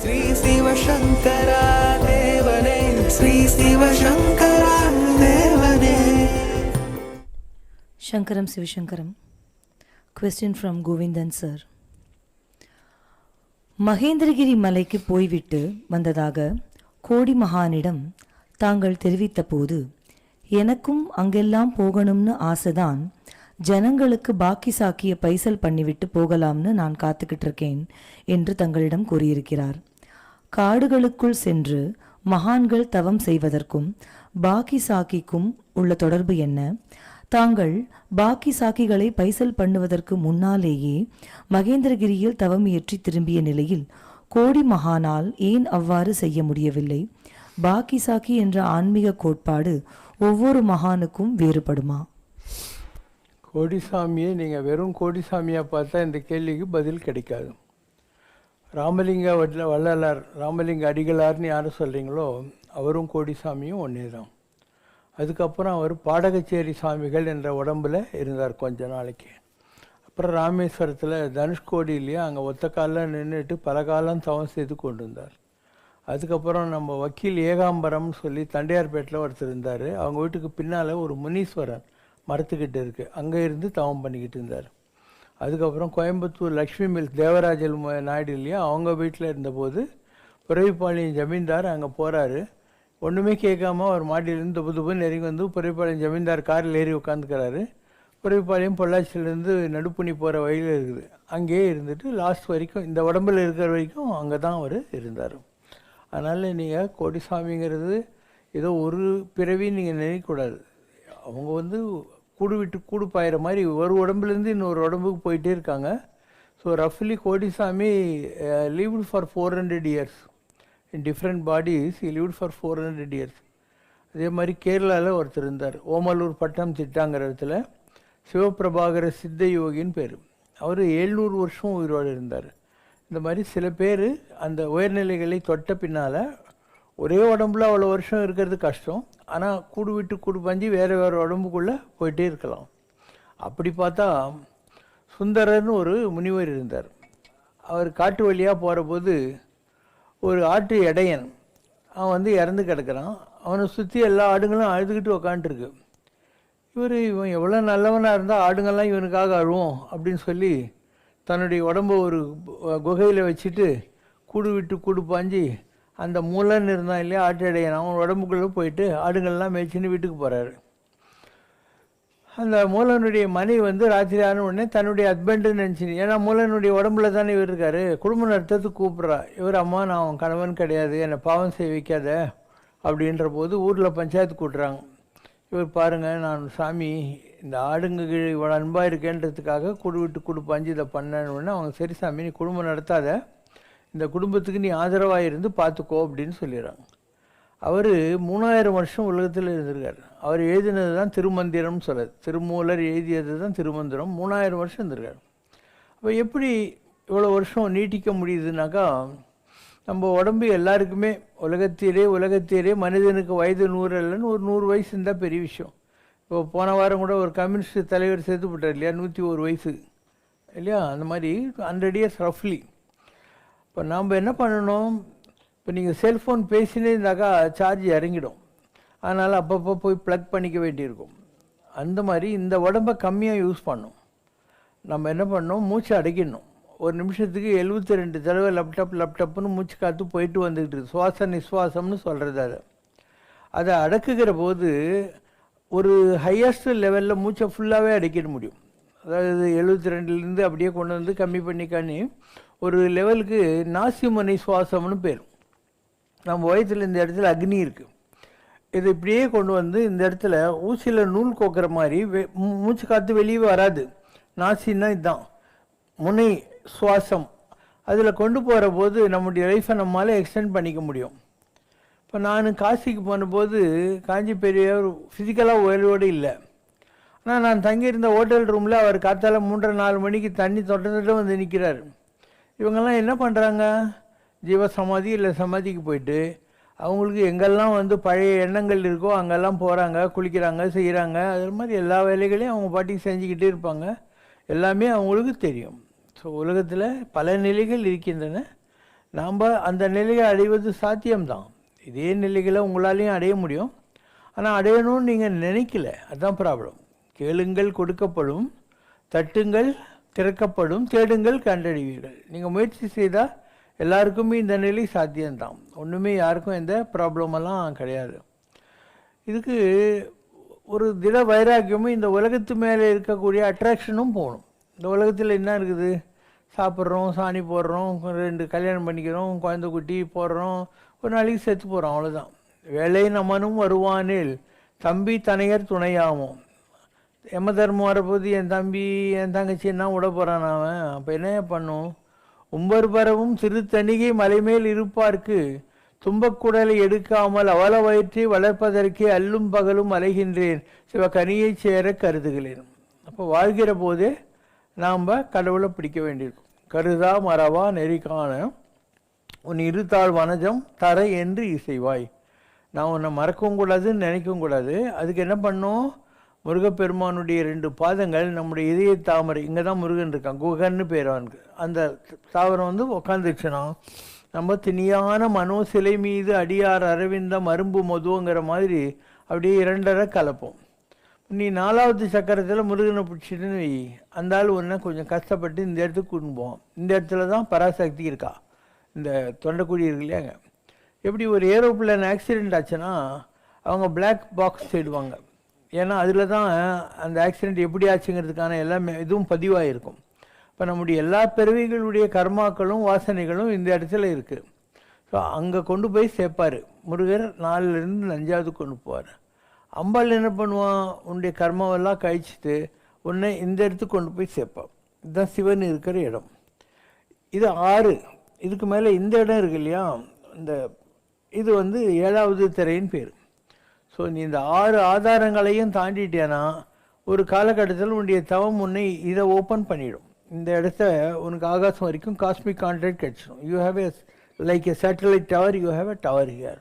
ஸ்ரீ சிவசங்கரா தேவனே, ஸ்ரீ சிவசங்கரா தேவனே. Shankaram Sivishankaram. Question from Govindan sir. Mahendragiri மலைக்கு போய்விட்டு வந்ததாக கோடி மகானிடம் தாங்கள் தெரிவித்த போது, எனக்கும் அங்கெல்லாம் போகணும்னு ஆசைதான், ஜனங்களுக்கு பாக்கி சாக்கிய பைசல் பண்ணிவிட்டு போகலாம்னு நான் காத்துக்கிட்டு இருக்கேன் என்று தங்களிடம் கூறியிருக்கிறார். காடுகளுக்குள் சென்று மகான்கள் தவம் செய்வதற்கும் பாக்கி சாக்கிக்கும் உள்ள தொடர்பு என்ன? தாங்கள் பாக்கி சாக்கிகளை பைசல் பண்ணுவதற்கு முன்னாலேயே மகேந்திரகிரியில் தவம் இயற்றி திரும்பிய நிலையில் கோடி மகானால் ஏன் அவ்வாறு செய்ய முடியவில்லை? பாக்கி சாக்கி என்ற ஆன்மீக கோட்பாடு ஒவ்வொரு மகானுக்கும் வேறுபடுமா? கோடிசாமியை நீங்கள் வெறும் கோடிசாமியாக பார்த்தா இந்த கேள்விக்கு பதில் கிடைக்காது. ராமலிங்க வள்ளலார், ராமலிங்க அடிகளார்னு யார் சொல்கிறீங்களோ அவரும் கோடிசாமியும் ஒன்றே தான். அதுக்கப்புறம் அவர் பாடகச்சேரி சாமிகள் என்ற உடம்பில் இருந்தார் கொஞ்ச நாளைக்கு. அப்புறம் ராமேஸ்வரத்தில் தனுஷ்கோடியிலேயே அங்கே ஒத்த காலில் நின்றுட்டு பல காலம் தவம் செய்து கொண்டு இருந்தார். அதுக்கப்புறம் நம்ம வக்கீல் ஏகாம்பரம்னு சொல்லி தண்டையார்பேட்டில் ஒருத்தர் இருந்தார். அவங்க வீட்டுக்கு பின்னால் ஒரு முனீஸ்வரன் மரத்துக்கிட்ட இருக்குது, அங்கே இருந்து தவம் பண்ணிக்கிட்டு இருந்தார். அதுக்கப்புறம் கோயம்புத்தூர் லக்ஷ்மி மில்ஸ் தேவராஜல் நாயுடு இல்லையா, அவங்க வீட்டில் இருந்தபோது புறவிப்பாளையம் ஜமீன்தார் அங்கே போகிறாரு. ஒன்றுமே கேட்காம அவர் மாடியிலேருந்து துப்புன்னு நெருங்கி வந்து புறவிப்பாளையம் ஜமீன்தார் காரில் ஏறி உட்காந்துக்கிறாரு. புறவிப்பாளையம் பொள்ளாச்சியிலேருந்து நடுப்புணி போகிற வழியில் இருக்குது. அங்கேயே இருந்துட்டு லாஸ்ட் வரைக்கும் இந்த உடம்பில் இருக்கிற வரைக்கும் அங்கே தான் அவர் இருந்தார். அதனால் நீங்கள் கோடிசாமிங்கிறது ஏதோ ஒரு பிறவின்னு நீங்கள் நினைக்கக்கூடாது. அவங்க வந்து கூடு விட்டு கூடு பாயிற மாதிரி ஒரு உடம்புலேருந்து இன்னொரு உடம்புக்கு போயிட்டே இருக்காங்க. ஸோ ரஃப்லி Kodisami lived for 400 years in different bodies. He lived for 400 years. அதே மாதிரி கேரளாவில் ஒருத்தர் இருந்தார், ஓமலூர் பட்டம் திட்டாங்கிற இடத்துல சிவபிரபாகர சித்த யோகின்னு பேர். அவர் 700 வருஷம் உயிரோடு இருந்தார். இந்த மாதிரி சில பேர் அந்த உயர்நிலைகளை தொட்ட பின்னால் ஒரே உடம்புல அவ்வளோ வருஷம் இருக்கிறது கஷ்டம். ஆனால் கூடு விட்டு கூடு பஞ்சு வேறு வேறு உடம்புக்குள்ளே போயிட்டே இருக்கலாம். அப்படி பார்த்தா சுந்தரர்னு ஒரு முனிவர் இருந்தார். அவர் காட்டு வழியாக போகிற போது ஒரு ஆட்டு இடையன் அவன் வந்து இறந்து கிடக்கிறான். அவனை சுற்றி எல்லா ஆடுங்களும் அழுதுகிட்டு உக்காண்ட்டுருக்கு. இவன் எவ்வளோ நல்லவனாக இருந்தால் ஆடுங்கள்லாம் இவனுக்காக அழுவோம் அப்படின்னு சொல்லி தன்னுடைய உடம்பை ஒரு குகையில் வச்சுட்டு கூடு விட்டு கூடு பாஞ்சு அந்த மூலன்னு இருந்தான் இல்லையா ஆட்டு இடையன், அவன் உடம்புக்குள்ளே போயிட்டு ஆடுங்கள்லாம் மேய்ச்சின்னு வீட்டுக்கு போகிறாரு. அந்த மூலனுடைய மனைவி வந்து ராத்திரி ஆன உடனே தன்னுடைய ஹஸ்பண்டுன்னு நினச்சின்னு, ஏன்னா மூலனுடைய உடம்புல தானே இவர் இருக்கார், குடும்ப நடத்துறதுக்கு கூப்பிட்றா. இவர் அம்மா நான் அவன் கணவன் கிடையாது, என்னை பாவம் செய்ய வைக்காத அப்படின்ற போது ஊரில் பஞ்சாயத்து கூட்டுறாங்க. இவர் பாருங்கள், நான் சாமி இந்த ஆடுங்க இவ்வளோ அன்பாக இருக்கேன்றதுக்காக கூடு விட்டு கூடு பஞ்சு இதை பண்ணணுன்னு அவங்க, சரி சாமி நீ குடும்பம் நடத்தாத, இந்த குடும்பத்துக்கு நீ ஆதரவாக இருந்து பார்த்துக்கோ அப்படின்னு சொல்லிடுறாங்க. அவர் 3000 வருஷம் உலகத்தில் இருந்திருக்கார். அவர் எழுதினது தான் திருமந்திரம்னு சொல்லுது. திருமூலர் எழுதியது தான் திருமந்திரம். 3000 வருஷம் இருந்திருக்கார். அப்போ எப்படி இவ்வளோ வருஷம் நீட்டிக்க முடியுதுனாக்கா, நம்ம உடம்பு எல்லாருக்குமே உலகத்திலே மனிதனுக்கு வயது 100 இல்லைன்னு ஒரு 100 வயசு இருந்தால் பெரிய விஷயம். இப்போ போன வாரம் கூட ஒரு கம்யூனிஸ்ட் தலைவர் சேர்த்து போட்டார் இல்லையா, 101 வயசு இல்லையா. அந்த மாதிரி 100 இயர்ஸ் ரஃப்லி. இப்போ நாம் என்ன பண்ணணும், இப்போ நீங்கள் செல்ஃபோன் பேசினே இருந்தாக்கா சார்ஜ் இறங்கிடும். அதனால் அப்பப்போ போய் ப்ளக் பண்ணிக்க வேண்டியிருக்கும். அந்த மாதிரி இந்த உடம்பை கம்மியாக யூஸ் பண்ணணும். நம்ம என்ன பண்ணணும், மூச்சை அடக்கிடணும். ஒரு நிமிஷத்துக்கு 72 தடவை லேப்டாப்னு மூச்சு காற்று போயிட்டு வந்துக்கிட்டு இருக்குது. சுவாச நிஸ்வாசம்னு சொல்கிறது. அதை அடக்குகிற போது ஒரு ஹையஸ்ட் லெவலில் மூச்சை ஃபுல்லாகவே அடக்கிட முடியும். அதாவது 72லேருந்து அப்படியே கொண்டு வந்து கம்மி பண்ணி ஒரு லெவலுக்கு நாசிமணி சுவாசம்னு பேர். நம்ம வயிற்றில் இந்த இடத்துல அக்னி இருக்குது. இதை இப்படியே கொண்டு வந்து இந்த இடத்துல ஊசியில் நூல் கோக்கிற மாதிரி மூச்சு காற்று வெளியே வராது. நாசின்னா இதுதான் முனை சுவாசம். அதில் கொண்டு போகிற போது நம்முடைய லைஃப்பை நம்மளால் எக்ஸ்டெண்ட் பண்ணிக்க முடியும். இப்போ நான் காசிக்கு போனபோது காஞ்சி பெரியவர் ஃபிசிக்கலாக உயர்வோடு இல்லை. ஆனால் நான் தங்கியிருந்த ஹோட்டல் ரூமில் அவர் காத்தால 3-4 மணிக்கு தண்ணி தொட்ட வந்து நிற்கிறார். இவங்கெல்லாம் என்ன பண்ணுறாங்க, ஜீவ சமாதி இல்லை சமாதிக்கு போயிட்டு அவங்களுக்கு எங்கெல்லாம் வந்து பழைய எண்ணங்கள் இருக்கோ அங்கெல்லாம் போகிறாங்க, குளிக்கிறாங்க, செய்கிறாங்க. அது மாதிரி எல்லா வேலைகளையும் அவங்க பாட்டிக்கு செஞ்சுக்கிட்டே இருப்பாங்க. எல்லாமே அவங்களுக்கு தெரியும். ஸோ உலகத்தில் பல நிலைகள் இருக்கின்றன. நாம் அந்த நிலையை அடைவது சாத்தியம்தான். இதே நிலைகளை உங்களாலையும் அடைய முடியும். ஆனால் அடையணும்னு நீங்கள் நினைக்கல, அதுதான் ப்ராப்ளம். கேளுங்கள் கொடுக்கப்படும், தட்டுங்கள் திறக்கப்படும், தேடுங்கள் கண்டறிவீர்கள். நீங்கள் முயற்சி செய்தால் எல்லாருக்குமே இந்த நிலை சாத்தியம்தான். ஒன்றுமே யாருக்கும் எந்த ப்ராப்ளமெல்லாம் கிடையாது. இதுக்கு ஒரு திட வைராக்கியமும் இந்த உலகத்து மேலே இருக்கக்கூடிய அட்ராக்ஷனும் போகணும். இந்த உலகத்தில் என்ன இருக்குது? சாப்பிட்றோம், சாணி போடுறோம், 2 கல்யாணம் பண்ணிக்கிறோம், குழந்தை குட்டி போடுறோம், ஒரு நாளைக்கு செத்து போகிறோம், அவ்வளோதான். வேலை நம்மனும் வருவானில் தம்பி தனையர் துணையாகும். யம தர்மம் வரப்போது என் தம்பி என் தங்கச்சி என்ன விட போகிறான் அவன், அப்போ என்ன பண்ணும்? உம்பர் பரவும் திருத்தணிகை மலைமேல் இருப்பார்க்கு தும்பக்குடலை எடுக்காமல் அவல வயிற்றை வளர்ப்பதற்கே அல்லும் பகலும் அலைகின்றேன் சிவகனியை சேர கருதுகிறேன். அப்போ வாழ்கிற போதே நாம் கடவுளை பிடிக்க வேண்டியிருக்கும். கருதா மறவா நெறிக்கான உன் இருத்தாள் வனஜம் தர என்று இசைவாய். நான் உன்னை மறக்கவும் கூடாதுன்னு நினைக்கவும் கூடாது. அதுக்கு என்ன பண்ணோம்? முருகப்பெருமானுடைய 2 பாதங்கள் நம்முடைய இதய தாமரை, இங்கே தான் முருகன் இருக்கான், குகன்னு பேர் அவனுக்கு. அந்த தாவரம் வந்து உக்காந்துச்சுன்னா நம்ம திணியான மனோ சிலை மீது அடியார் அரவிந்த மரும்பு மதுங்கிற மாதிரி அப்படியே 2 கலப்போம். நீ 4வது சக்கரத்தில் முருகனை பிடிச்சிட்டுன்னு வை, அந்த ஆள் ஒன்று கொஞ்சம் கஷ்டப்பட்டு இந்த இடத்துக்கு கூட்டின்னு போவோம். இந்த இடத்துல தான் பராசக்தி இருக்கா, இந்த தொண்டைக்குடி இருக்கு இல்லையாங்க. எப்படி ஒரு ஏரோப்ளேன் ஆக்சிடெண்ட் ஆச்சுன்னா அவங்க பிளாக் பாக்ஸ் தேடுவாங்க. ஏன்னா அதில் தான் அந்த ஆக்சிடெண்ட் எப்படி ஆச்சுங்கிறதுக்கான எல்லாமே இதுவும் பதிவாகிருக்கும். இப்போ நம்முடைய எல்லா பிறவிகளுடைய கர்மாக்களும் வாசனைகளும் இந்த இடத்துல இருக்குது. ஸோ அங்கே கொண்டு போய் சேர்ப்பார் முருகர். 4லேருந்து 5வது கொண்டு போவார். அம்பாள் என்ன பண்ணுவான்? உன்னுடைய கர்மாவெல்லாம் கழிச்சிட்டு உன்னை இந்த இடத்துக்கு கொண்டு போய் சேர்ப்பான். இதுதான் சிவன் இருக்கிற இடம். இது 6. இதுக்கு மேலே இந்த இடம் இருக்கு இல்லையா, இந்த இது வந்து 7வது திரைன்னு பேர். ஸோ நீ இந்த 6 ஆதாரங்களையும் தாண்டிட்டேன்னா ஒரு காலகட்டத்தில் உன்னுடைய தவம் உன்னை இதை ஓப்பன் பண்ணிடும். இந்த இடத்த உனக்கு ஆகாசம் வரைக்கும் காஸ்மிக் கான்டாக்ட் கிடச்சிடும். You have a like a satellite tower, you have a tower here.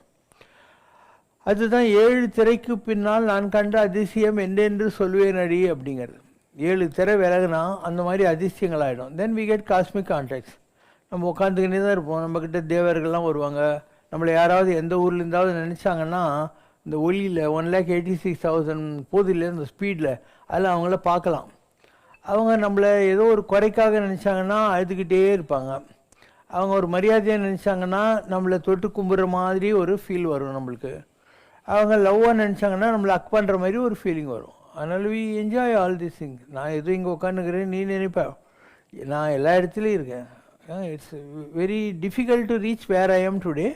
அதுதான் 7 திரைக்கு பின்னால் நான் கண்ட அதிசயம் என்னென்று சொல்வேன் அடி அப்படிங்கிறது. 7 திரை விலகுனா அந்த மாதிரி அதிசயங்கள் ஆகிடும். Then we get cosmic contacts. நம்ம உட்காந்துக்கிட்டே தான் இருப்போம். நம்மக்கிட்ட தேவர்கள்லாம் வருவாங்க. நம்மளை யாராவது எந்த ஊர்லேருந்தாவது நினச்சாங்கன்னா இந்த ஒளியில் 1,86,000 போதில் இந்த ஸ்பீடில் அதில் அவங்கள பார்க்கலாம். அவங்க நம்மளை ஏதோ ஒரு குறைக்காக நினச்சாங்கன்னா அழுதுகிட்டே இருப்பாங்க. அவங்க ஒரு மரியாதையை நினச்சாங்கன்னா நம்மளை தொட்டு கும்பிட்ற மாதிரி ஒரு ஃபீல் வரும் நம்மளுக்கு. அவங்க லவ்வாக நினச்சாங்கன்னா நம்மளை அக் பண்ணுற மாதிரி ஒரு ஃபீலிங் வரும். அதனால் we enjoy all this thing. நான் எதுவும் இங்கே உட்காந்துக்கிறேன் நீ நினைப்பேன், நான் எல்லா இடத்துலையும் இருக்கேன். It's very difficult to reach where I am today.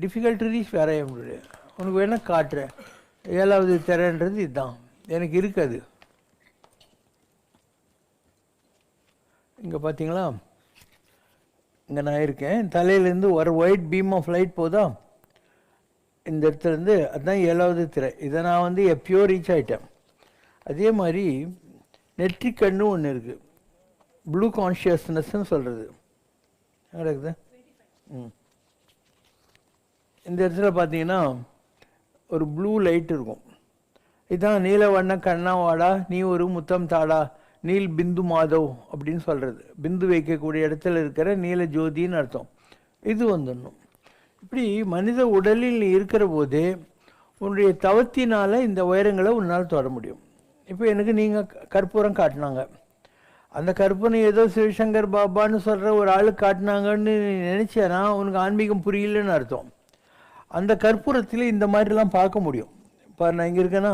Difficult to reach where I am today. உனக்கு வேணால் காட்டுறேன். 7வது திரைன்றது இதுதான் எனக்கு இருக்காது. இங்கே பார்த்தீங்களா, இங்கே நான் இருக்கேன். தலையிலேருந்து ஒரு ஒயிட் பீம் ஆஃப் லைட் போதா இந்த இடத்துலேருந்து, அதுதான் 7வது திரை. இதை நான் வந்து எப்பயோ ரீச் ஆகிட்டேன். அதே மாதிரி நெற்றிக்கண்ணு ஒன்று இருக்குது, ப்ளூ கான்ஷியஸ்னஸ்ன்னு சொல்கிறது. நடக்குது. இந்த இடத்துல பார்த்தீங்கன்னா ஒரு ப்ளூ லைட் இருக்கும். இதுதான் நீல வண்ண கண்ணா வாடா நீ ஒரு முத்தம் தாடா நீல் பிந்து மாதவ் அப்படின்னு சொல்கிறது. பிந்து வைக்கக்கூடிய இடத்துல இருக்கிற நீல ஜோதின்னு அர்த்தம். இது வந்துடணும். இப்படி மனித உடலில் நீ இருக்கிற போதே உன்னுடைய தவத்தினால் இந்த உயரங்களை உன்னால் தொட முடியும். இப்போ எனக்கு நீங்கள் கற்பூரம் காட்டினாங்க. அந்த கற்பனை ஏதோ சிவசங்கர் பாபான்னு சொல்கிற ஒரு ஆள் காட்டினாங்கன்னு நினச்சேன்னா உனக்கு ஆன்மீகம் புரியலன்னு அர்த்தம். அந்த கற்பூரத்தில் இந்த மாதிரிலாம் பார்க்க முடியும். பாரு, நான் இங்கே இருக்கேன்னா,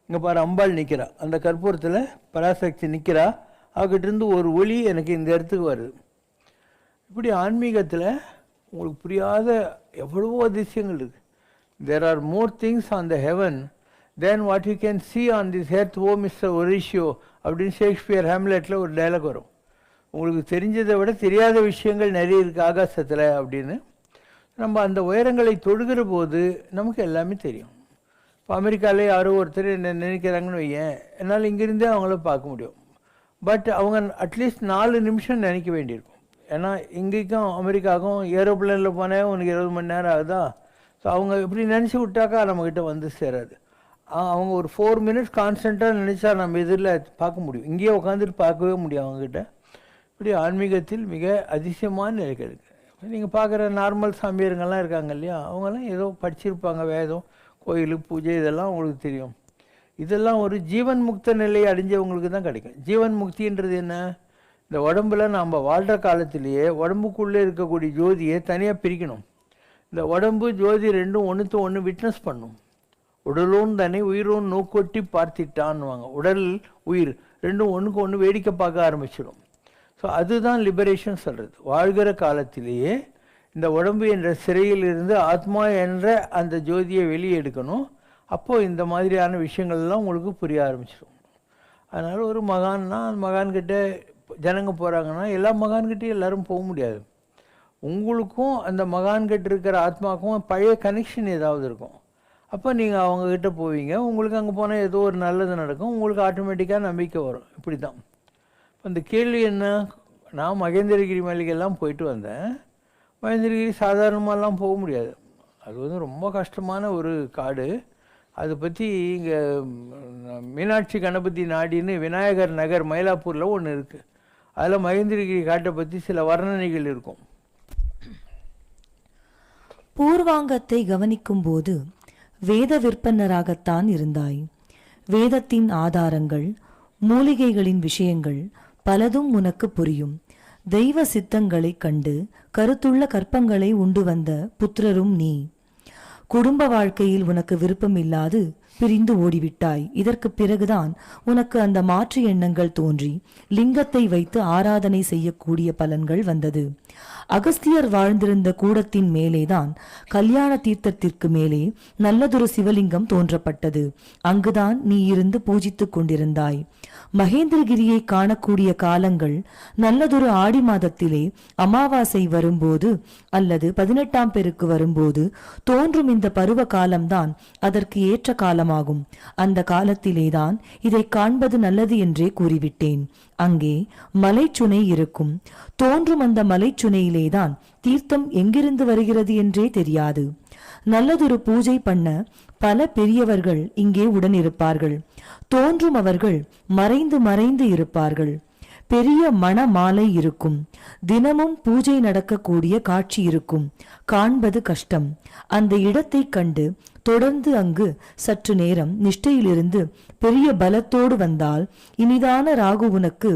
இங்கே பாரு அம்பாள் நிற்கிறா, அந்த கற்பூரத்தில் பராசக்தி நிற்கிறா, அவகிட்டேருந்து ஒரு ஒளி எனக்கு இந்த இடத்துக்கு வருது. இப்படி ஆன்மீகத்தில் உங்களுக்கு புரியாத எவ்வளவோ அதிசயங்கள் இருக்குது. There are more things on the heaven then what you can see on this earth oh mister Horatio அப்படின்னு ஷேக்ஸ்பியர் ஹேம்லெட்டில் ஒரு டைலாக் வரும். உங்களுக்கு தெரிஞ்சதை விட தெரியாத விஷயங்கள் நிறைய இருக்குது ஆகாசத்தில் அப்படின்னு. நம்ம அந்த உயரங்களை தொடுகிற போது நமக்கு எல்லாமே தெரியும். இப்போ அமெரிக்காவிலே யாரோ ஒருத்தர் என்ன நினைக்கிறாங்கன்னு வையேன், என்னால் இங்கேருந்தே அவங்கள பார்க்க முடியும். பட் அவங்க அட்லீஸ்ட் 4 நிமிஷம் நினைக்க வேண்டியிருக்கும். ஏன்னா இங்கேக்கும் அமெரிக்காவுக்கும் ஏரோப்ளேனில் போனால் உனக்கு 20 மணி நேரம் ஆகுதா. ஸோ அவங்க இப்படி நினச்சி விட்டாக்கா நம்மக்கிட்ட வந்து சேராது. அவங்க ஒரு 4 மினிட்ஸ் கான்ஸ்டண்ட்டாக நினச்சா நம்ம எதிரில் பார்க்க முடியும். இங்கேயே உட்காந்துட்டு பார்க்கவே முடியும் அவங்கக்கிட்ட. இப்படி ஆன்மீகத்தில் மிக அதிசயமான நிலைகள் இருக்குது. நீங்கள் பார்க்குற நார்மல் சாமியாருங்கெல்லாம் இருக்காங்க இல்லையா, அவங்கெல்லாம் ஏதோ படிச்சிருப்பாங்க, வேதம், கோயில், பூஜை இதெல்லாம் அவங்களுக்கு தெரியும். இதெல்லாம் ஒரு ஜீவன் முக்த நிலையை அடைஞ்சவங்களுக்கு தான் கிடைக்கும். ஜீவன் முக்தின்றது என்ன? இந்த உடம்புல நாம் வாழ்கிற காலத்திலேயே உடம்புக்குள்ளே இருக்கக்கூடிய ஜோதியை தனியாக பிரிக்கணும். இந்த உடம்பு ஜோதி ரெண்டும் ஒன்றுத்து ஒன்று விட்னஸ் பண்ணும். உடலும் தானே உயிரும் நோக்கொட்டி பார்த்திட்டான்னுவாங்க. உடல் உயிர் ரெண்டும் ஒன்றுக்கு ஒன்று வேடிக்கை பார்க்க ஆரம்பிச்சிடும். ஸோ அதுதான் லிபரேஷன் சொல்கிறது. வாழ்கிற காலத்திலேயே இந்த உடம்பு என்ற சிறையில் இருந்து ஆத்மா என்ற அந்த ஜோதியை வெளியே எடுக்கணும். அப்போது இந்த மாதிரியான விஷயங்கள்லாம் உங்களுக்கு புரிய ஆரம்பிச்சிடும். அதனால் ஒரு மகான்னா அந்த மகான்கிட்ட ஜனங்க போகிறாங்கன்னா எல்லா மகான்கிட்டையும் எல்லோரும் போக முடியாது. உங்களுக்கும் அந்த மகான்கிட்ட இருக்கிற ஆத்மாவுக்கும் பழைய கனெக்ஷன் ஏதாவது இருக்கும். அப்போ நீங்கள் அவங்கக்கிட்ட போவீங்க, உங்களுக்கு அங்கே போனால் ஏதோ ஒரு நல்லது நடக்கும், உங்களுக்கு ஆட்டோமேட்டிக்காக நம்பிக்கை வரும். இப்படி தான். அந்த கேள்வி என்ன, நான் மகேந்திரகிரி மலைக்கெல்லாம் போயிட்டு வந்தேன். மகேந்திரகிரி சாதாரணமாகலாம் போக முடியாது, அது வந்து ரொம்ப கஷ்டமான ஒரு காடு. அதை பற்றி இங்கே மீனாட்சி கணபதி நாடின்னு விநாயகர் நகர் மயிலாப்பூரில் ஒன்று இருக்குது. அதில் மகேந்திரகிரி காட்டை பற்றி சில வர்ணனைகள் இருக்கும். பூர்வாங்கத்தை கவனிக்கும் போது வேத விற்பனராகத்தான் இருந்தாய். வேதத்தின் ஆதாரங்கள், மூலிகைகளின் விஷயங்கள் பலதும் உனக்கு புரியும். தெய்வ சித்தங்களைக் கண்டு கருத்துள்ள கற்பங்களை உண்டு வந்த புத்திரரும் நீ. குடும்ப வாழ்க்கையில் உனக்கு விருப்பமில்லாது பிரிந்து ஓடிவிட்டாய். இதற்கு பிறகுதான் உனக்கு அந்த மாற்று எண்ணங்கள் தோன்றி லிங்கத்தை வைத்து ஆராதனை செய்யக்கூடிய பலன்கள் வந்தது. அகஸ்தியர் வாழ்ந்திருந்த கூடத்தின் மேலேதான் கல்யாண தீர்த்தத்திற்கு மேலே நல்லதொரு சிவலிங்கம் தோன்றப்பட்டது. அங்குதான் நீ இருந்து பூஜித்துக் கொண்டிருந்தாய். மகேந்திரகிரியை காணக்கூடிய காலங்கள் நல்லதொரு ஆடி மாதத்திலே அமாவாசை வரும்போது அல்லது 18ஆம் பெருக்கு வரும்போது தோன்றும் இந்த பருவ காலம்தான் அதற்கு ஏற்ற காலமாகும். அந்த காலத்திலேதான் இதை காண்பது நல்லது என்றே கூறிவிட்டேன். அங்கே மலைச்சுனை இருக்கும். தோன்றும் அந்த மலைச்சுனையிலேதான் தீர்த்தம் எங்கிருந்து வருகிறது என்றே தெரியாது. நல்லதொரு பூஜை பண்ண பல பெரியவர்கள் இங்கே உடன் இருப்பார்கள். தோன்றும் அவர்கள் மறைந்து மறைந்து இருப்பார்கள். பெரிய மண மாலை இருக்கும். தினமும் பூஜை நடக்கக்கூடிய காட்சி இருக்கும். காண்பது கஷ்டம். அந்த இடத்தை கண்டு தொடர்ந்து அங்கு சற்று நேரம் நிஷ்டையிலிருந்து பெரிய பலத்தோடு வந்தால் இனிதான ராகு உனக்கு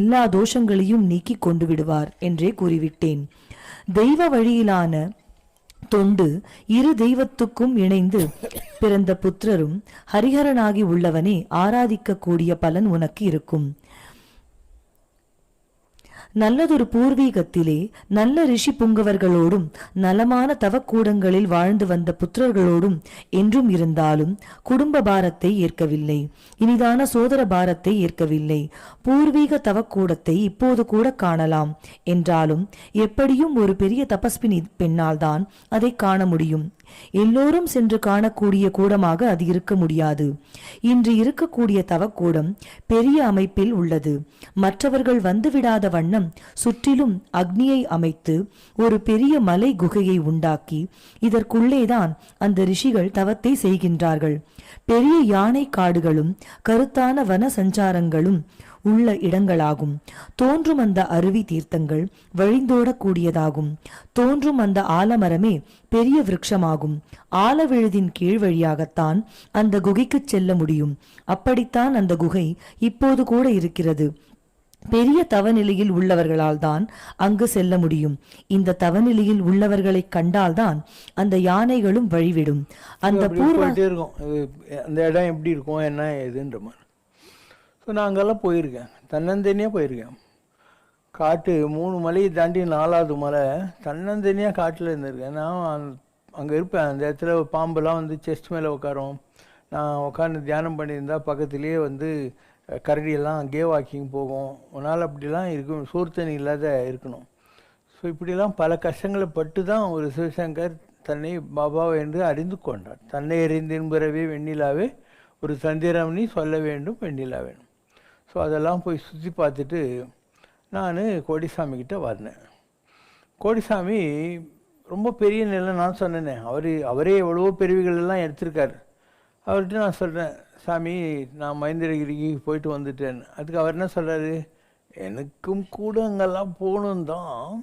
எல்லா தோஷங்களையும் நீக்கி கொண்டு விடுவார் என்றே கூறிவிட்டேன். தெய்வ வழியிலான தொண்டு இரு தெய்வத்துக்கும் இணைந்து பிறந்த புத்திரரும் ஹரிஹரனாகி உள்ளவனே ஆராதிக்க கூடிய பலன் உனக்கு இருக்கும். நல்லதொரு பூர்வீகத்திலே நல்ல ரிஷி புங்கவர்களோடும் நலமான தவக்கூடங்களில் வாழ்ந்து வந்த புத்திரர்களோடும் என்றும் இருந்தாலும் குடும்ப பாரத்தை ஏற்கவில்லை. இனிதான சோதர பாரத்தை ஏற்கவில்லை. பூர்வீக தவக்கூடத்தை இப்போது கூட காணலாம் என்றாலும் எப்படியும் ஒரு பெரிய தபஸ்வினி பெண்ணால் தான் அதை காண முடியும். எல்லோரும் சென்று காணக்கூடிய கூடமாக அது இருக்க முடியாது. இன்று இருக்கக்கூடிய தவக்கூடம் பெரிய அமைப்பில் உள்ளது. மற்றவர்கள் வந்துவிடாத வண்ணம் சுற்றிலும் அக்னியை அமைத்து ஒரு பெரிய மலை குகையை உண்டாக்கி இதற்குள்ளேதான் அந்த ரிஷிகள் தவத்தை செய்கின்றார்கள். பெரிய யானை காடுகளும் கருத்தான வன சஞ்சாரங்களும் உள்ள இடங்களாகும். தோன்றும் அந்த அருவி தீர்த்தங்கள் வழிந்தோடக்கூடியதாகும். தோன்றும் அந்த ஆலமரமே பெரிய விருட்சமாகும். ஆலவிழுதின் கீழ் வழியாகத்தான் அந்த குகைக்கு செல்ல முடியும். அப்படித்தான் அந்த குகை இப்போது கூட இருக்கிறது. பெரிய தவநிலையில் உள்ளவர்களால் தான் அங்கு செல்ல முடியும். இந்த தவநிலையில் உள்ளவர்களை கண்டால்தான் அந்த யானைகளும் வழிவிடும். அந்த இருக்கும் அந்த இடம் எப்படி இருக்கும் என்ன ஏதுன்ற மாதிரி. ஸோ நான் அங்கெல்லாம் போயிருக்கேன், தன்னந்தனியாக போயிருக்கேன். காட்டு 3 மலையை தாண்டி 4வது மலை தன்னந்தனியாக காட்டில் இருந்திருக்கேன். நான் அங்கே இருப்பேன். அந்த இடத்துல பாம்பெல்லாம் வந்து செஸ்ட் மேலே உட்காரும். நான் உட்காந்து தியானம் பண்ணியிருந்தால் பக்கத்துலேயே வந்து கரடியெல்லாம் கே வாக்கிங் போகும். உன்னால் அப்படிலாம் இருக்கும், சோர்த்தனி இல்லாத இருக்கணும். ஸோ இப்படிலாம் பல கஷ்டங்களை பட்டு தான் ஒரு சிவசங்கர் தன்னை பாபாவை என்று அறிந்து கொண்டார். தன்னை அறிந்தின்புறவே வெண்ணிலாவே ஒரு சந்திரமணி சொல்ல வேண்டும் வெண்ணிலா வேணும். ஸோ அதெல்லாம் போய் சுற்றி பார்த்துட்டு நான் கோடிசாமிக்கிட்ட வந்தேன். கோடிசாமி ரொம்ப பெரிய நிலை. நான் சொன்னேனே அவரே எவ்வளவோ பிரிவுகளெல்லாம் எடுத்திருக்கார். அவர்கிட்ட நான் சொல்கிறேன், சாமி நான் மகேந்திரகிரிக்கு போயிட்டு வந்துட்டேன். அதுக்கு அவர் என்ன சொல்கிறாரு, எனக்கும் கூட அங்கெல்லாம் போகணும் தான்,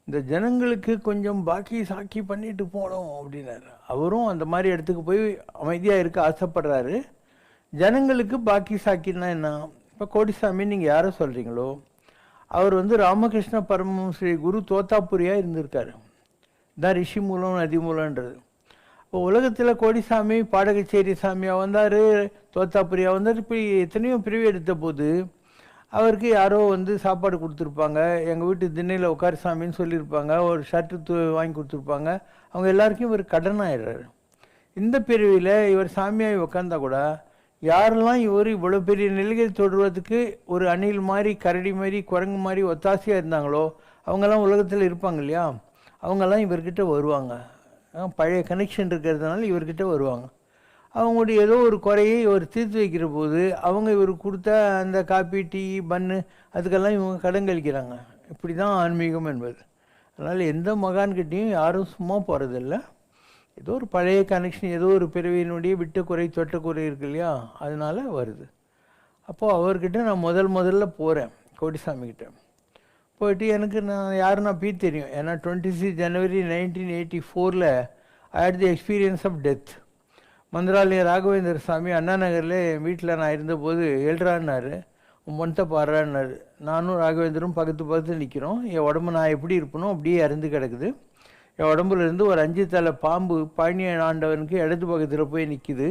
இந்த ஜனங்களுக்கு கொஞ்சம் பாக்கி சாக்கி பண்ணிட்டு போகணும் அப்படின்னாரு. அவரும் அந்த மாதிரி இடத்துக்கு போய் அமைதியாக இருக்க ஆசைப்படுறாரு. ஜனங்களுக்கு பாக்கி சாக்கின்னா என்ன? இப்போ கோடிசாமி நீங்கள் யாரை சொல்கிறீங்களோ அவர் வந்து ராமகிருஷ்ண பரமஹம்ச குரு தோத்தாபுரியாக இருந்திருக்காரு. தான் ரிஷி மூலம் நதி மூலன்றது. இப்போ உலகத்தில் கோடிசாமி பாடகச்சேரி சாமியாக வந்தார், தோத்தாபுரியாக வந்தார். இப்படி எத்தனையோ பிரிவு எடுத்த போது அவருக்கு யாரோ வந்து சாப்பாடு கொடுத்துருப்பாங்க, எங்கள் வீட்டு திண்ணையில் உட்கார் சாமின்னு சொல்லியிருப்பாங்க, ஒரு ஷர்ட்டு வாங்கி கொடுத்துருப்பாங்க. அவங்க எல்லாருக்கும் இவர் கடன் ஆயிடுறாரு. இந்த பிரிவில் இவர் சாமியாகி உட்காந்தா கூட யாரெல்லாம் இவர் இவ்வளோ பெரிய நிலைகள் தொடுறதுக்கு ஒரு அணில் மாதிரி, கரடி மாதிரி, குரங்கு மாதிரி ஒத்தாசையாக இருந்தாங்களோ அவங்கெல்லாம் உலகத்தில் இருப்பாங்க இல்லையா, அவங்கெல்லாம் இவர்கிட்ட வருவாங்க. பழைய கனெக்ஷன் இருக்கிறதுனால இவர்கிட்ட வருவாங்க. அவங்களுடைய ஏதோ ஒரு குறையை இவர் தீர்த்து வைக்கிற போது அவங்க இவர் கொடுத்த அந்த காப்பி, டீ, பன்னு அதுக்கெல்லாம் இவங்க கடன் கழிக்கிறாங்க. இப்படி தான் ஆன்மீகம் என்பது. அதனால் எந்த மகான்கிட்டையும் யாரும் சும்மா போகிறதில்ல. ஏதோ ஒரு பழைய கனெக்ஷன், ஏதோ ஒரு பிறவியினுடைய விட்ட குறை தொட்ட குறை இருக்கு இல்லையா, அதனால் வருது. அப்போது அவர்கிட்ட நான் முதல்ல போகிறேன், கோடிசாமிக்கிட்ட போயிட்டு எனக்கு நான் பீ தெரியும். ஏன்னா 26 ஜனவரி 1984 I had the experience of death. Mantralayam Raghavendra Swami Anna நகரில் என் வீட்டில் நான் இருந்தபோது எழுறான்னாரு, உன் பொண்ணத்தை பாடுறான்னாரு. நானும் ராகவேந்தரும் பக்கத்து நிற்கிறோம். என் உடம்பு நான் எப்படி இருப்பனோ அப்படியே இறந்து கிடக்குது. என் உடம்புலேருந்து ஒரு 5 தலை பாம்பு பழனியன் ஆண்டவனுக்கு இடது பக்கத்தில் போய் நிற்கிது.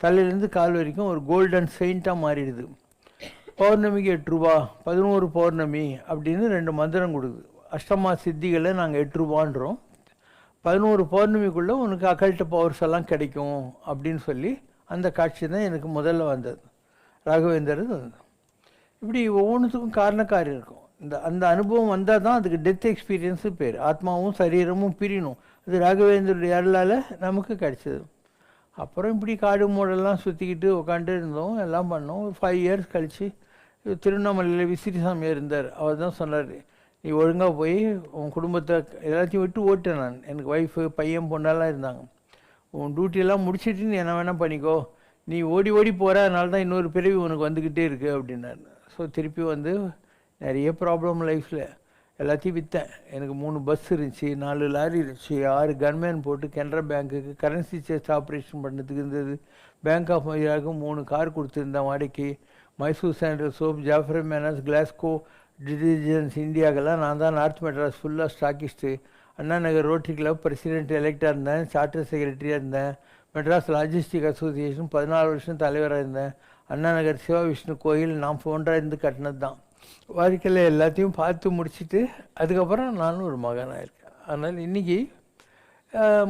தலையிலேருந்து கால் வரைக்கும் ஒரு கோல்டன் செயின்ட்டாக மாறிடுது. பௌர்ணமிக்கு 8 ரூபா, 11 பௌர்ணமி அப்படின்னு 2 மந்திரம் கொடுக்குது. அஷ்டமா சித்திகளை நாங்கள் 8 ரூபான்றோம். 11 பௌர்ணமிக்குள்ளே உனக்கு அக்கல்ட்ட பவர்ஸ் எல்லாம் கிடைக்கும் அப்படின்னு சொல்லி அந்த காட்சி தான் எனக்கு முதல்ல வந்தது. ராகவேந்தர் வந்தது. இப்படி ஒவ்வொன்றுத்துக்கும் காரணக்காரி இருக்கும். அந்த அனுபவம் வந்தால் தான் அதுக்கு டெத் எக்ஸ்பீரியன்ஸு பேர். ஆத்மாவும் சரீரமும் பிரியணும். அது ராகவேந்தருடைய அருளால் நமக்கு கிடச்சிது. அப்புறம் இப்படி காடு மூடெல்லாம் சுற்றிக்கிட்டு உட்காந்து இருந்தோம், எல்லாம் பண்ணோம். ஒரு 5 இயர்ஸ் கழித்து திருவண்ணாமலையில் விசிறி சாமியார் இருந்தார். அவர் தான் சொன்னார், நீ ஒழுங்காக போய் உன் குடும்பத்தை எல்லாத்தையும் விட்டு ஓட்டேன். நான் எனக்கு ஒய்ஃபு, பையன், பொண்ணெல்லாம் இருந்தாங்க. உன் டியூட்டியெல்லாம் முடிச்சுட்டு நீ என்ன வேணால் பண்ணிக்கோ, நீ ஓடி போகிற, அதனால தான் இன்னொரு பிறவி உனக்கு வந்துக்கிட்டே இருக்குது அப்படின்னாரு. ஸோ திருப்பி வந்து நிறைய ப்ராப்ளம் லைஃப்பில் எல்லாத்தையும் விற்றேன். எனக்கு 3 பஸ் இருந்துச்சு, 4 லாரி இருந்துச்சு, 6 கன்மேன் போட்டு கனரா பேங்க்குக்கு கரன்சி செஸ் ஆப்ரேஷன் பண்ணுறதுக்கு இருந்தது. பேங்க் ஆஃப் இந்தியாவுக்கு 3 கார் கொடுத்துருந்தேன் வாடகைக்கு. Mysore sandal soap, Jeffrey Manners, Glasgow detergents இந்தியாவுக்கெல்லாம் நான் தான் நார்த் மெட்ராஸ் ஃபுல்லாக stockist. Anna Nagar rotary club president எலெக்டாக இருந்தேன், சார்ட்டர் செக்ரட்டரியாக இருந்தேன். மெட்ராஸ் லாஜிஸ்டிக் அசோசியேஷன் 14 வருஷம் தலைவராக இருந்தேன். அண்ணா நகர் சிவா விஷ்ணு கோயில் நான் ஃபோன்றாக இருந்து கட்டினது தான். வாழ்க்கையில் எல்லாத்தையும் பார்த்து முடிச்சுட்டு அதுக்கப்புறம் நானும் ஒரு மகனாக இருக்கேன். அதனால் இன்றைக்கி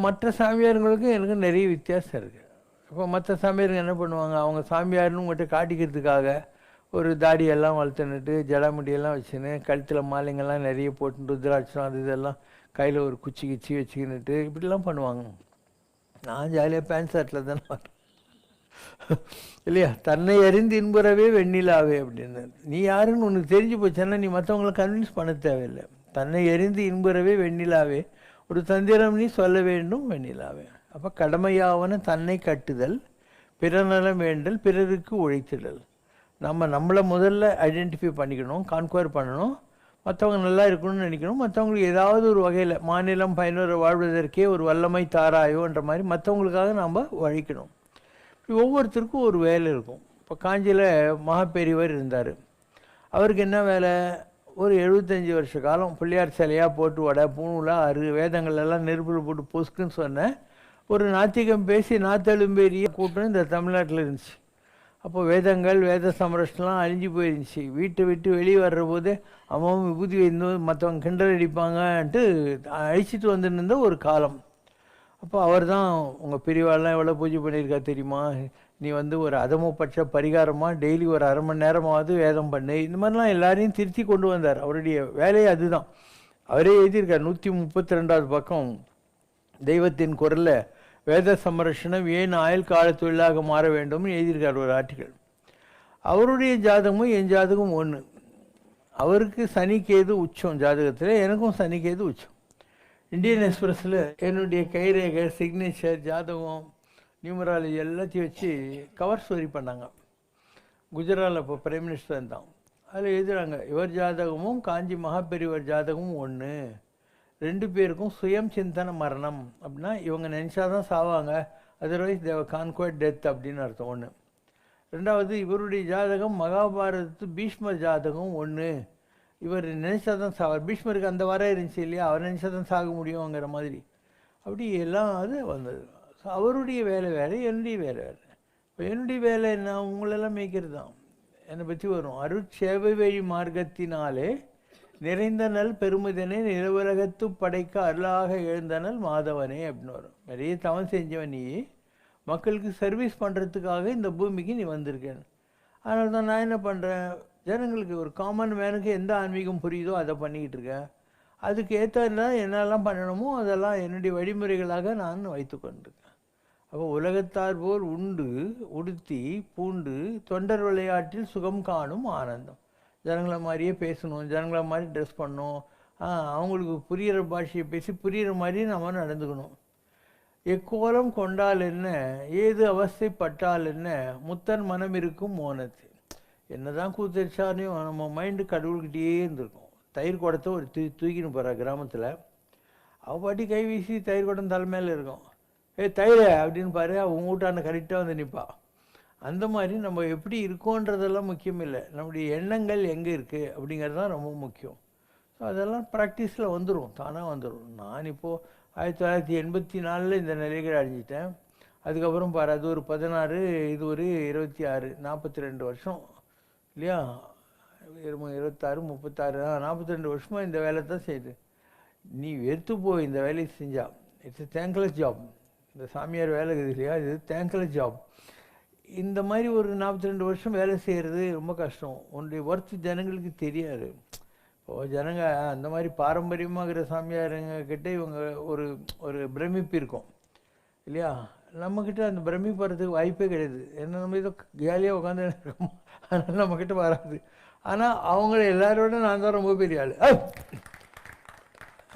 மற்ற சாமியாருங்களுக்கு எனக்கு நிறைய வித்தியாசம் இருக்குது. இப்போ மற்ற சாமியாருங்க என்ன பண்ணுவாங்க, அவங்க சாமியார்னு உங்கள்கிட்ட காட்டிக்கிறதுக்காக ஒரு தாடியெல்லாம் வளர்த்துன்னுட்டு ஜடாமுடியெல்லாம் வச்சுன்னு கழுத்தில் மாலைங்கள்லாம் நிறைய போட்டு ருத்ராட்சம் அது இதெல்லாம் கையில் ஒரு குச்சி வச்சுக்கின்னுட்டு இப்படிலாம் பண்ணுவாங்க. நான் ஜாலியாக பேண்ட் ஷர்ட்டில் தானே வரேன் இல்லையா. தன்னை அறிந்து இன்புறவே வெண்ணிலாவே அப்படின்னு. நீ யாருன்னு உனக்கு தெரிஞ்சு போச்சேன்னா நீ மற்றவங்களை கன்வின்ஸ் பண்ண தேவையில்லை. தன்னை அறிந்து இன்புறவே வெண்ணிலாவே, ஒரு தந்திரம் நீ சொல்ல வேண்டும் வெண்ணிலாவே. அப்போ கடமையாவன தன்னை கட்டுதல், பிறநலம் வேண்டல், பிறருக்கு உழைத்திடல். நம்மளை முதல்ல ஐடென்டிஃபை பண்ணிக்கணும், கான்குவர் பண்ணணும். மற்றவங்க நல்லா இருக்கணும்னு நினைக்கணும். மற்றவங்களுக்கு ஏதாவது ஒரு வகையில் மாநிலம் பயனுற வாழ்வதற்கே ஒரு வல்லமை தாராயோன்ற மாதிரி மற்றவங்களுக்காக நாம் உழைக்கணும். இப்படி ஒவ்வொருத்தருக்கும் ஒரு வேலை இருக்கும். இப்போ காஞ்சியில் மகாபெரிவர் இருந்தார். அவருக்கு என்ன வேலை, ஒரு 75 வருஷ காலம் பிள்ளையார் சிலையாக போட்டு வடை பூணூலாக 6 வேதங்களெல்லாம் நெருப்பில் போட்டு பொசுக்குன்னு சொன்னேன். ஒரு நாத்திகம் பேசி நாத்தெழும்பேரிய கூட்டம் இந்த தமிழ்நாட்டில் இருந்துச்சு. அப்போ வேதங்கள் வேத சமரஷ்டெலாம் அழிஞ்சு போயிருந்துச்சு. வீட்டை விட்டு வெளியே வர்ற போது அவன் விபூதி வைந்து மற்றவங்க கிண்டல் அடிப்பாங்கன்ட்டு அழிச்சிட்டு வந்துருந்த ஒரு காலம். அப்போ அவர் தான், உங்கள் பெரியவாள்லாம் எவ்வளோ பூஜை பண்ணியிருக்கா தெரியுமா, நீ வந்து ஒரு அதமப்பட்ச பரிகாரமாக டெய்லி ஒரு 1/2 மணி நேரமாவது வேதம் பண்ணு, இந்த மாதிரிலாம் எல்லாரையும் திருத்தி கொண்டு வந்தார். அவருடைய வேலையை அதுதான். அவரே எழுதியிருக்கார் 132வது பக்கம் தெய்வத்தின் குரலில், வேத சமரட்சணம் ஏன் ஆயுள் கால தொழிலாக மாற வேண்டும்னு எழுதியிருக்கார் ஒரு ஆர்டிக்கல். அவருடைய ஜாதகமும் என் ஜாதகம் ஒன்று. அவருக்கு சனிக்கேது உச்சம் ஜாதகத்தில், எனக்கும் சனிக்கேது உச்சம். இந்தியன் எக்ஸ்பிரஸில் என்னுடைய கைரேகை, சிக்னேச்சர், ஜாதகம், நியூமராலஜி எல்லாத்தையும் வச்சு கவர் ஸ்டோரி பண்ணாங்க. குஜராத்தில் இப்போ பிரைம் மினிஸ்டர் தான். அதில் எழுதுகிறாங்க, இவர் ஜாதகமும் காஞ்சி மகாபெரிவர் ஜாதகமும் ஒன்று, 2 பேருக்கும் சுயம் சிந்தன மரணம் அப்படின்னா இவங்க நினச்சாதான் சாவாங்க, அதர்வைஸ் தேவ கான்குவர்ட் டெத் அப்படின்னு அர்த்தம் ஒன்று. ரெண்டாவது, இவருடைய ஜாதகம் மகாபாரதத்து பீஷ்மர் ஜாதகம் ஒன்று. இவர் நினச்சாதான் சாவார். பீஷ்மருக்கு அந்த வர இருந்துச்சு இல்லையா, அவர் நினச்சாதான் சாக முடியுங்கிற மாதிரி. அப்படி எல்லாம் அது வந்தது. ஸோ அவருடைய வேலை வேறு, என்னுடைய வேலை வேறு. இப்போ என்னுடைய வேலை என்ன, உங்களெல்லாம் மேய்க்கிறது தான். என்னை பற்றி வரும். அருட்சேவை வழி மார்க்கத்தினாலே நிறைந்தனல் பெருமிதனே நிலவுலகத்து படைக்க அருளாக எழுந்தனல் மாதவனே அப்படின்னு வரும். நிறைய தவம் செஞ்சவன் நீ, மக்களுக்கு சர்வீஸ் பண்ணுறதுக்காக இந்த பூமிக்கு நீ வந்திருக்கேன். அதனால தான் நான் என்ன பண்ணுறேன், ஜனங்களுக்கு ஒரு காமன் மேனுக்கு எந்த ஆன்மீகம் புரியுதோ அதை பண்ணிக்கிட்டு இருக்கேன். அதுக்கு ஏற்றெல்லாம் என்னெல்லாம் பண்ணணுமோ அதெல்லாம் என்னுடைய வழிமுறைகளாக நான் வைத்து கொண்டிருக்கேன். அப்போ உலகத்தார் போல் உண்டு உடுத்தி பூண்டு தொண்டர் விளையாட்டில் சுகம் காணும் ஆனந்தம். ஜனங்களை மாதிரியே பேசணும், ஜனங்களை மாதிரி ட்ரெஸ் பண்ணணும், அவங்களுக்கு புரிகிற பாஷையை பேசி புரிகிற மாதிரி நம்ம நடந்துக்கணும். எக்கோலம் கொண்டால் என்ன, ஏது அவஸ்தைப்பட்டால் என்ன, முத்தன் மனம் இருக்கும் மோனத்து. என்ன தான் கூத்தரிச்சாலையும் நம்ம மைண்டு கடவுள்கிட்டே இருந்திருக்கும். தயிர் குடத்தை ஒரு தூக்கின்னு போகிறா கிராமத்தில், அவள் பாட்டி கை வீசி தயிர் குடம் தலைமையில் இருக்கும். தயிர் அப்படின்னு பாரு, அவங்க வீட்டான கரெக்டாக வந்து நிற்பா. அந்த மாதிரி நம்ம எப்படி இருக்கோன்றதெல்லாம் முக்கியம் இல்லை, நம்முடைய எண்ணங்கள் எங்கே இருக்குது அப்படிங்கிறது தான் ரொம்ப முக்கியம். ஸோ அதெல்லாம் ப்ராக்டிஸில் வந்துடும், தானாக வந்துடும். நான் இப்போது 1984 இந்த நிலைகள் அடைஞ்சிட்டேன். அதுக்கப்புறம் பாரு, அது ஒரு 16, இது ஒரு 26, 42 வருஷம் இல்லையா, 26, 36, 42 வருஷமாக இந்த வேலை தான் செய்யுது. நீ வெறுத்து போய் இந்த வேலையை செஞ்சா, இட்ஸ் தேங்க்லெஸ் ஜாப். இந்த சாமியார் வேலை இருக்குது இல்லையா, இது தேங்க்லெஸ் ஜாப். இந்த மாதிரி ஒரு 42 வருஷம் வேலை செய்கிறது ரொம்ப கஷ்டம். உன்னுடைய ஒர்த்து ஜனங்களுக்கு தெரியாது. இப்போது ஜனங்க அந்த மாதிரி பாரம்பரியமாகிற சாமியாருங்க கிட்டே இவங்க ஒரு ஒரு பிரமிப்பு இருக்கும் இல்லையா, நம்மக்கிட்ட அந்த பிரமிப்படுறதுக்கு வாய்ப்பே கிடையாது. என்ன நம்ம ஏதோ கேலியாக உட்காந்து இருக்கோம், அதனால் நம்மக்கிட்ட வராது. ஆனால் அவங்கள எல்லாரோட நான் தான் ரொம்ப பெரிய ஆள்.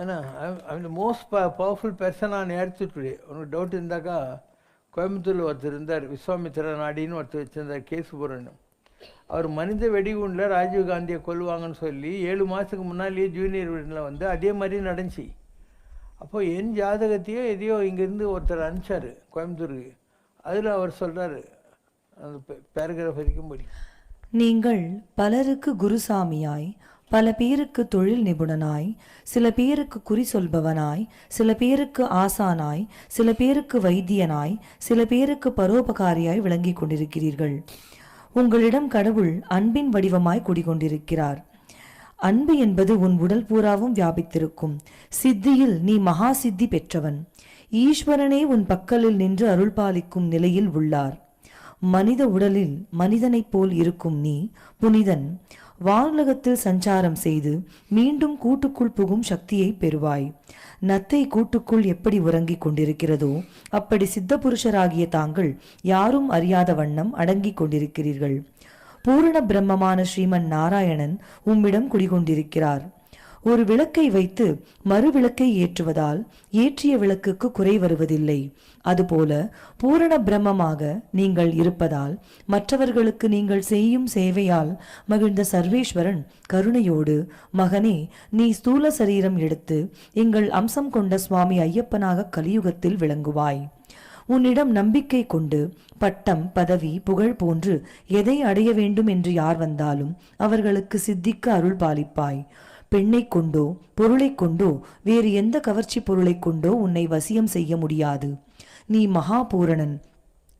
ஏன்னா I most powerful person on earth today. உனக்கு டவுட் இருந்தாக்கா, கோயம்புத்தூரில் ஒருத்தர் இருந்தார், விஸ்வாமித்திர நாடின்னு ஒருத்தர் வச்சுருந்தார், கேசுபுரன். அவர் மனித வெடிகுண்டில் ராஜீவ்காந்தியை கொல்லுவாங்கன்னு சொல்லி 7 மாதத்துக்கு முன்னாலேயே ஜூனியர் வீட்டில் வந்து அதே மாதிரி நடந்துச்சு. அப்போ என் ஜாதகத்தையோ எதையோ இங்கேருந்து ஒருத்தர் அனுப்பிச்சார் கோயம்புத்தூருக்கு. அதில் அவர் சொல்கிறார், அந்த பேராகிராஃப் வரைக்கும் படி. நீங்கள் பலருக்கு குருசாமியாய், பல பேருக்கு தொழில் நிபுணனாய், சில பேருக்கு குறி சொல்பவனாய், சில பேருக்கு ஆசானாய், சில பேருக்கு வைத்தியனாய், சில பேருக்கு பரோபகாரியாய் விளங்கி கொண்டிருக்கிறீர்கள். உங்களிடம் கடவுள் அன்பின் வடிவமாய் குடிகொண்டிருக்கிறார். அன்பு என்பது உன் உடல் பூராவும் வியாபித்திருக்கும். சித்தியில் நீ மகா சித்தி பெற்றவன். ஈஸ்வரனே உன் பக்கலில் நின்று அருள் பாலிக்கும் நிலையில் உள்ளார். மனித உடலில் மனிதனைப் போல் இருக்கும் நீ புனிதன். வானுலகத்தில் சஞ்சாரம் செய்து மீண்டும் கூட்டுக்குள் புகும் சக்தியை பெறுவாய். நத்தை கூட்டுக்குள் எப்படி உறங்கிக் கொண்டிருக்கிறதோ அப்படி சித்த புருஷராகிய தாங்கள் யாரும் அறியாத வண்ணம் அடங்கிக் கொண்டிருக்கிறீர்கள். பூரண பிரம்மமான ஸ்ரீமன் நாராயணன் உம்மிடம் குடிகொண்டிருக்கிறார். ஒரு விளக்கை வைத்து மறு விளக்கை ஏற்றுவதால் ஏற்றிய விளக்குக்கு குறை வருவதில்லை. அதுபோல பூரண பிரம்மமாக நீங்கள் இருப்பதால் மற்றவர்களுக்கு நீங்கள் செய்யும் சேவையால் மகிழ்ந்த சர்வேஸ்வரன் கருணையோடு, மகனே, நீ ஸ்தூல சரீரம் எடுத்து எங்கள் அம்சம் கொண்ட சுவாமி ஐயப்பனாக கலியுகத்தில் விளங்குவாய். உன்னிடம் நம்பிக்கை கொண்டு பட்டம், பதவி, புகழ் போன்று எதை அடைய வேண்டும் என்று யார் வந்தாலும் அவர்களுக்கு சித்திக்க அருள் பாலிப்பாய். பெண்ணை கொண்டோ பொருளை கொண்டோ வேறு எந்த கவர்ச்சி பொருளை கொண்டோ உன்னை வசியம் செய்ய முடியாது. நீ மகாபூரணன்.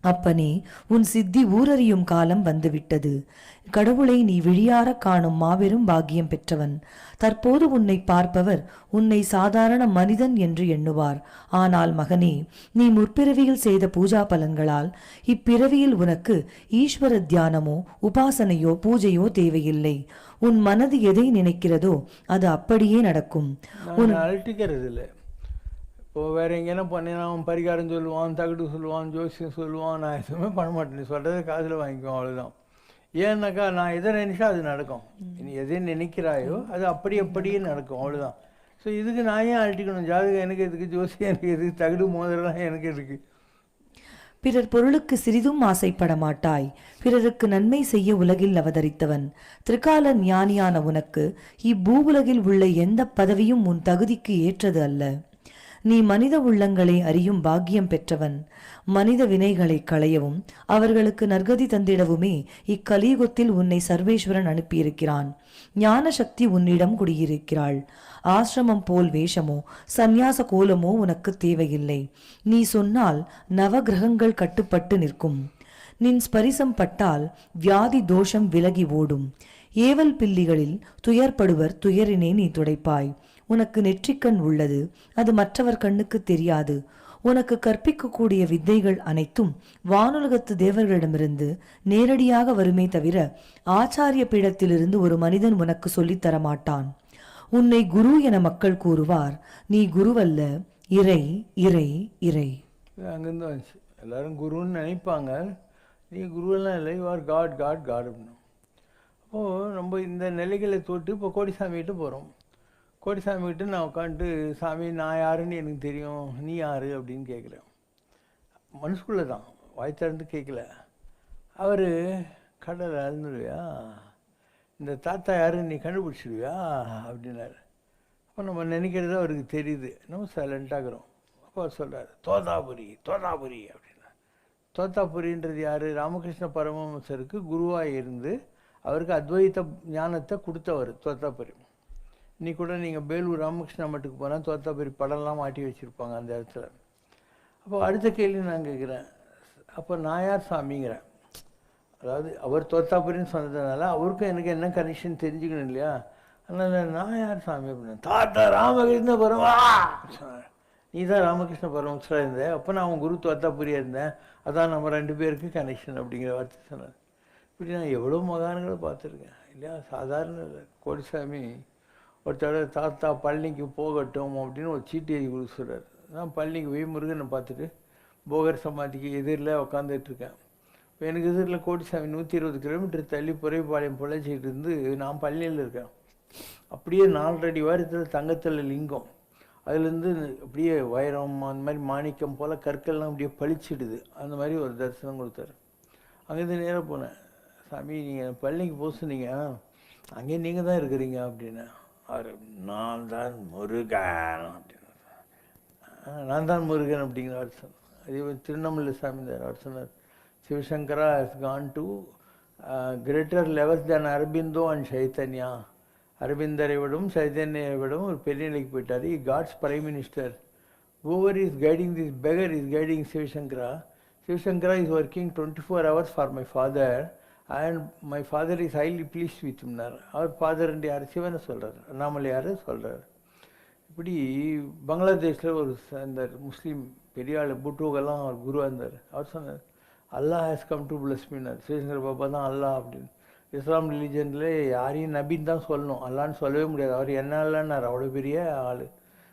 அப்பனே, உன் சித்தி ஊரறியும் காலம் வந்துவிட்டது. கடவுளை நீ விழியார காணும் மாபெரும் பாக்கியம் பெற்றவன். தற்போது உன்னை பார்ப்பவர் உன்னை சாதாரண மனிதன் என்று எண்ணுவார். ஆனால் மகனே, நீ முற்பிறவியில் செய்த பூஜா பலன்களால் இப்பிறவியில் உனக்கு ஈஸ்வர தியானமோ உபாசனையோ பூஜையோ தேவையில்லை. உன் மனது எதை நினைக்கிறதோ அது அப்படியே நடக்கும். அழட்டிக்கிறது இல்லை. இப்போ வேறு எங்கேனா பண்ணினா அவன் பரிகாரம் சொல்லுவான், தகடு சொல்லுவான், ஜோசியம் சொல்லுவான். நான் எதுவுமே பண்ண மாட்டேன். நீ சொல்கிறத காதில் வாங்கிக்குவோம், அவ்வளோதான். ஏன்னாக்கா நான் எதை நினைச்சா அது நடக்கும். நீ எதை நினைக்கிறாயோ அது அப்படியே நடக்கும், அவ்வளோதான். ஸோ இதுக்கு நான் ஏன் அழட்டிக்கணும்? ஜாதகம் எனக்கு எதுக்கு, ஜோசியம் எனக்கு எதுக்கு, தகடு மோதிரம் எனக்கு எதுக்கு? பிறர் பொருளுக்கு சிறிதும் ஆசைப்பட மாட்டாய். பிறருக்கு நன்மை செய்ய உலகில் அவதரித்தவன். திரிகால ஞானியான உனக்கு இப்பூவுலகில் உள்ள எந்த பதவியும் உன் தகுதிக்கு ஏற்றது அல்ல. நீ மனித உள்ளங்களை அறியும் பாக்கியம் பெற்றவன். மனித வினைகளை களையவும் அவர்களுக்கு நற்கதி தந்திடவுமே இக்கலியுகத்தில் உன்னை சர்வேஸ்வரன் அனுப்பியிருக்கிறான். ஞான சக்தி உன்னிடம் குடியிருக்கிறாள். ஆசிரமம் போல் வேஷமோ சந்நியாச கோலமோ உனக்கு தேவையில்லை. நீ சொன்னால் நவகிரகங்கள் கட்டுப்பட்டு நிற்கும். நின் ஸ்பரிசம் பட்டால் வியாதி தோஷம் விலகி ஓடும். ஏவல் பில்லிகளில் துயர்படுவர் துயரினை நீ துடைப்பாய். உனக்கு நெற்றிக்கண் உள்ளது, அது மற்றவர் கண்ணுக்கு தெரியாது. உனக்கு கற்பிக்கக்கூடிய வித்தைகள் அனைத்தும் வானுலகத்து தேவர்களிடமிருந்து நேரடியாக வருமே தவிர ஆச்சாரிய பீடத்திலிருந்து ஒரு மனிதன் உனக்கு சொல்லித்தர மாட்டான். உன்னை குரு என மக்கள் கூறுவார். நீ குருவல்ல, இறை இறை இறை. அங்கேருந்து வந்துச்சு. எல்லாரும் குருன்னு நினைப்பாங்க. நீ குருவெல்லாம் இல்லை, you are god god god அப்படின்னு. அப்போது நம்ம இந்த நிலைகளை தொட்டு இப்போ கோடிசாமிகிட்ட போகிறோம். கோடிசாமிகிட்ட நான் உட்காந்துட்டு, சாமி நான் யாருன்னு எனக்கு தெரியும், நீ யார் அப்படின்னு கேட்குறேன். மனசுக்குள்ளே தான், வாய் திறந்து கேட்கல. அவர் கடலை அழுந்துடுவியா, இந்த தாத்தா யாருன்னு நீ கண்டுபிடிச்சிடுவியா அப்படின்னாரு. அப்போ நம்ம நினைக்கிறது அவருக்கு தெரியுது. நம்ம சைலண்ட்டாகிறோம். அப்போ அவர் சொல்கிறார், தோதாபுரி தோதாபுரி அப்படின்னா. தோத்தாபுரின்றது யார்? ராமகிருஷ்ண பரமஹம்சருக்கு குருவாக இருந்து அவருக்கு அத்வைத ஞானத்தை கொடுத்தவர் தோத்தாபுரி. இன்னைக்கு கூட நீங்கள் வேலூர் ராமகிருஷ்ணா மட்டுக்கு போனால் தோத்தாபுரி படம்லாம் மாட்டி வச்சுருப்பாங்க அந்த இடத்துல. அப்போ அடுத்த கேள்வி நான் கேட்குறேன், அப்போ நான் யார் சாமிங்கிறேன். அதாவது அவர் தோத்தாபுரின்னு சொன்னதுனால அவருக்கும் எனக்கு என்ன கனெக்ஷன் தெரிஞ்சுக்கணும் இல்லையா? அதனால் நான் யார் சாமி அப்படின்னா, தாத்தா ராமகிருஷ்ண பரமா சொன்னார். நீ தான் ராமகிருஷ்ண பரமஹம்சராக இருந்தேன், அப்போ நான் அவன் குரு தோத்தாபுரியாக இருந்தேன், அதான் நம்ம 2 பேருக்கு கனெக்ஷன் அப்படிங்கிற வார்த்தை சொன்னார். இப்படி நான் எவ்வளோ மகான்களை பார்த்துருக்கேன் இல்லையா? சாதாரண கோடிசாமி ஒருத்தோட தாத்தா பழனிக்கு போகட்டும் அப்படின்னு ஒரு சீட்டு எழுதி கொடுக்க சொல்கிறார். நான் பழனிக்கு போய் முருகனை பார்த்துட்டு போகர் சமாதிக்கு எதிரில் உட்காந்துட்ருக்கேன். இப்போ எனக்கு எதிரில் கோடிசாமி 120 கிலோமீட்டர் தள்ளி புறைப்பாளையம் பொழைச்சிக்கிட்டு இருந்து நான் பழனியில் இருக்கேன். அப்படியே 4 அடி வாரத்தில் தங்கத்தில் லிங்கம், அதுலேருந்து அப்படியே வைரம் அந்த மாதிரி மாணிக்கம் போல் கற்கள்லாம் அப்படியே பளிச்சிடுது. அந்த மாதிரி ஒரு தரிசனம் கொடுத்தாரு. அங்கேருந்து நேராக போனேன். சாமி நீங்கள் பழனிக்கு போக சொன்னீங்க, அங்கே நீங்கள் தான் இருக்கிறீங்க அப்படின்னு. அவர் நான் தான் முருகன் அப்படின்னு. நான் தான் முருகன் அப்படிங்கிற அவர் சொன்னார். அதே திருவண்ணாமலை சாமி தான் அவர் சொன்னார், Shivashankara has gone to greater levels than Aurobindo and Chaitanya. அரவிந்தரை விடவும் சைத்தன்யை விடவும் ஒரு பெரிய நிலைக்கு போயிட்டார். God's prime minister. Over is guiding this beggar is guiding Shivashankara. Shivashankara is working 24 hours for my father and my father is highly pleased வித்னார். அவர் ஃபாதர் யார்? சிவனை சொல்கிறார், அண்ணாமலையார் சொல்கிறார். இப்படி பங்களாதேஷில் ஒரு அந்த முஸ்லீம் பெரிய ஆள் புட்டோகெல்லாம் அவர் குருவாக இருந்தார். அவர் சொன்னார், Allah has come to bless மீனார். சிவசங்கர பாபா தான் அல்லாஹ் அப்படின்னு. இஸ்லாம் ரிலீஜனில் யாரையும் நபின்னு தான் சொல்லணும், அல்லான்னு சொல்லவே முடியாது. அவர் என்ன இல்லைன்னார், அவ்வளோ பெரிய ஆள்.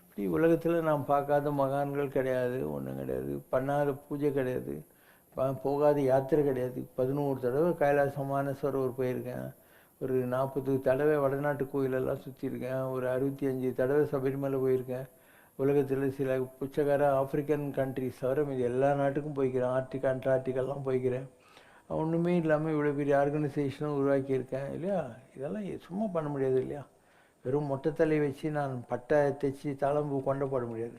இப்படி உலகத்தில் நாம் பார்க்காத மகான்கள் கிடையாது, ஒன்றும் கிடையாது, பண்ணாத பூஜை கிடையாது, போகாத யாத்திரை கிடையாது. 11 தடவை கைலாசமானேஸ்வரர் போயிருக்கேன், ஒரு 40 தடவை வடநாட்டு கோயிலெல்லாம் சுற்றியிருக்கேன், ஒரு 65 தடவை சபரிமலை போயிருக்கேன். உலகத்தில் சில புச்சகார ஆப்பிரிக்கன் கண்ட்ரிஸ் தவிர இது எல்லா நாட்டுக்கும் போய்க்கிறேன். ஆர்டிக் அண்டார்டிக்கெல்லாம் போய்க்கிறேன். ஒன்றுமே இல்லாமல் இவ்வளோ பெரிய ஆர்கனைசேஷனும் உருவாக்கியிருக்கேன் இல்லையா? இதெல்லாம் சும்மா பண்ண முடியாது இல்லையா? வெறும் மொட்டைத்தலை வச்சு நான் பட்டை தைச்சி தாளம்பூ கொண்ட போட முடியாது.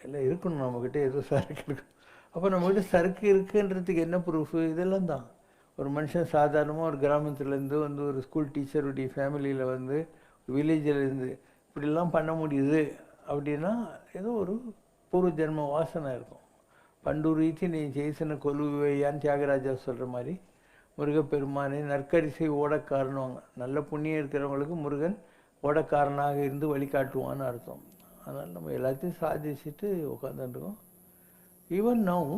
எல்லாம் இருக்கணும் நம்மக்கிட்ட, ஏதோ சரக்கு இருக்கும். அப்போ நம்மக்கிட்ட சரக்கு இருக்குன்றதுக்கு என்ன ப்ரூஃபு? இதெல்லாம் தான். ஒரு மனுஷன் சாதாரணமாக ஒரு கிராமத்துலேருந்து வந்து ஒரு ஸ்கூல் டீச்சருடைய ஃபேமிலியில் வந்து வில்லேஜிலேருந்து இப்படிலாம் பண்ண முடியுது அப்படின்னா ஏதோ ஒரு பூர்வ ஜென்ம வாசனை இருக்கும். பண்டூரீத்தி நீ ஜெய்சனை கொலுவையான்னு தியாகராஜா சொல்கிற மாதிரி முருகப்பெருமானை நற்கரிசை ஓடக்காரனுவாங்க. நல்ல புண்ணியம் இருக்கிறவங்களுக்கு முருகன் ஓடக்காரனாக இருந்து வழிகாட்டுவான்னு அர்த்தம். அதனால் நம்ம எல்லாத்தையும் சாதிச்சுட்டு உட்காந்துருக்கோம். Even now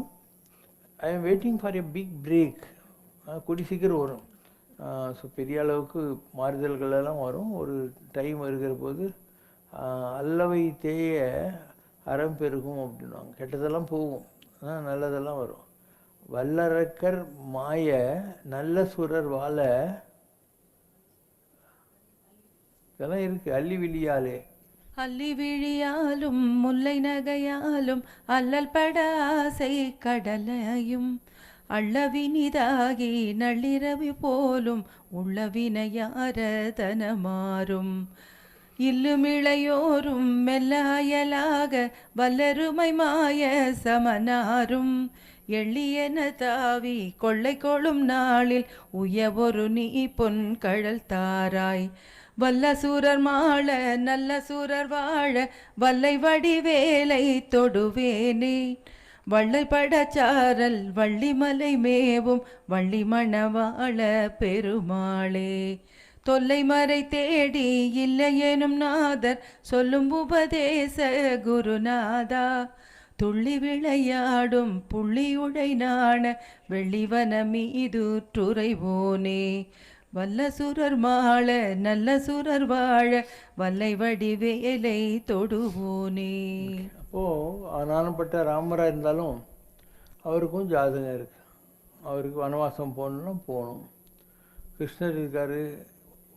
I am waiting for a big break. கூடி சீக்கிரம் வரும். ஸோ பெரிய அளவுக்கு மாறுதல்களெல்லாம் வரும். ஒரு டைம் இருக்கிற போது அல்லவை தேய அறம் பெருகும் அப்படின்வாங்க. கெட்டதெல்லாம் போகும், ஆனால் நல்லதெல்லாம் வரும். வல்லரக்கர் மாய நல்ல சுரர் வாழ இதெல்லாம் இருக்குது. அள்ளி விழியாலே அல்லி விழியாலும் முல்லை நகையாலும் அல்லல் பட ஆசை கடலையும் அள்ளவினிதாகி நள்ளிரவி போலும் உள்ளவினையார தனமாறும் இல்லுமிளையோரும் மெல்ல அயலாக வல்லருமை மாய சமனாரும் எள்ளியன தாவி கொள்ளை கொள்ளும் நாளில் உயவொரு நீ பொன் கழல் தாராய் வல்ல சூரர் மாள நல்ல சூரர் வாழ வல்லை வடிவேலை தொடுவேனே வள்ளை படச்சாரல் வள்ளிமலை மேவும் வள்ளி மணவாள பெருமாளே தொல்லை மறை தேடி இல்லை எனும் நாதர் சொல்லும் உபதேச குருநாதா துள்ளி விளையாடும் புள்ளியுடை நாண வெள்ளிவன மீது துறைவோனே வல்ல சுரர் மாள நல்ல சுரர் வாழ வல்லை வடிவேலை தொடுவோனே. அப்போது ஆனானப்பட்ட ராமராக இருந்தாலும் அவருக்கும் ஜாதகம் இருக்குது. அவருக்கு வனவாசம் போகணுன்னா போகணும். கிருஷ்ணர் இருக்கார்,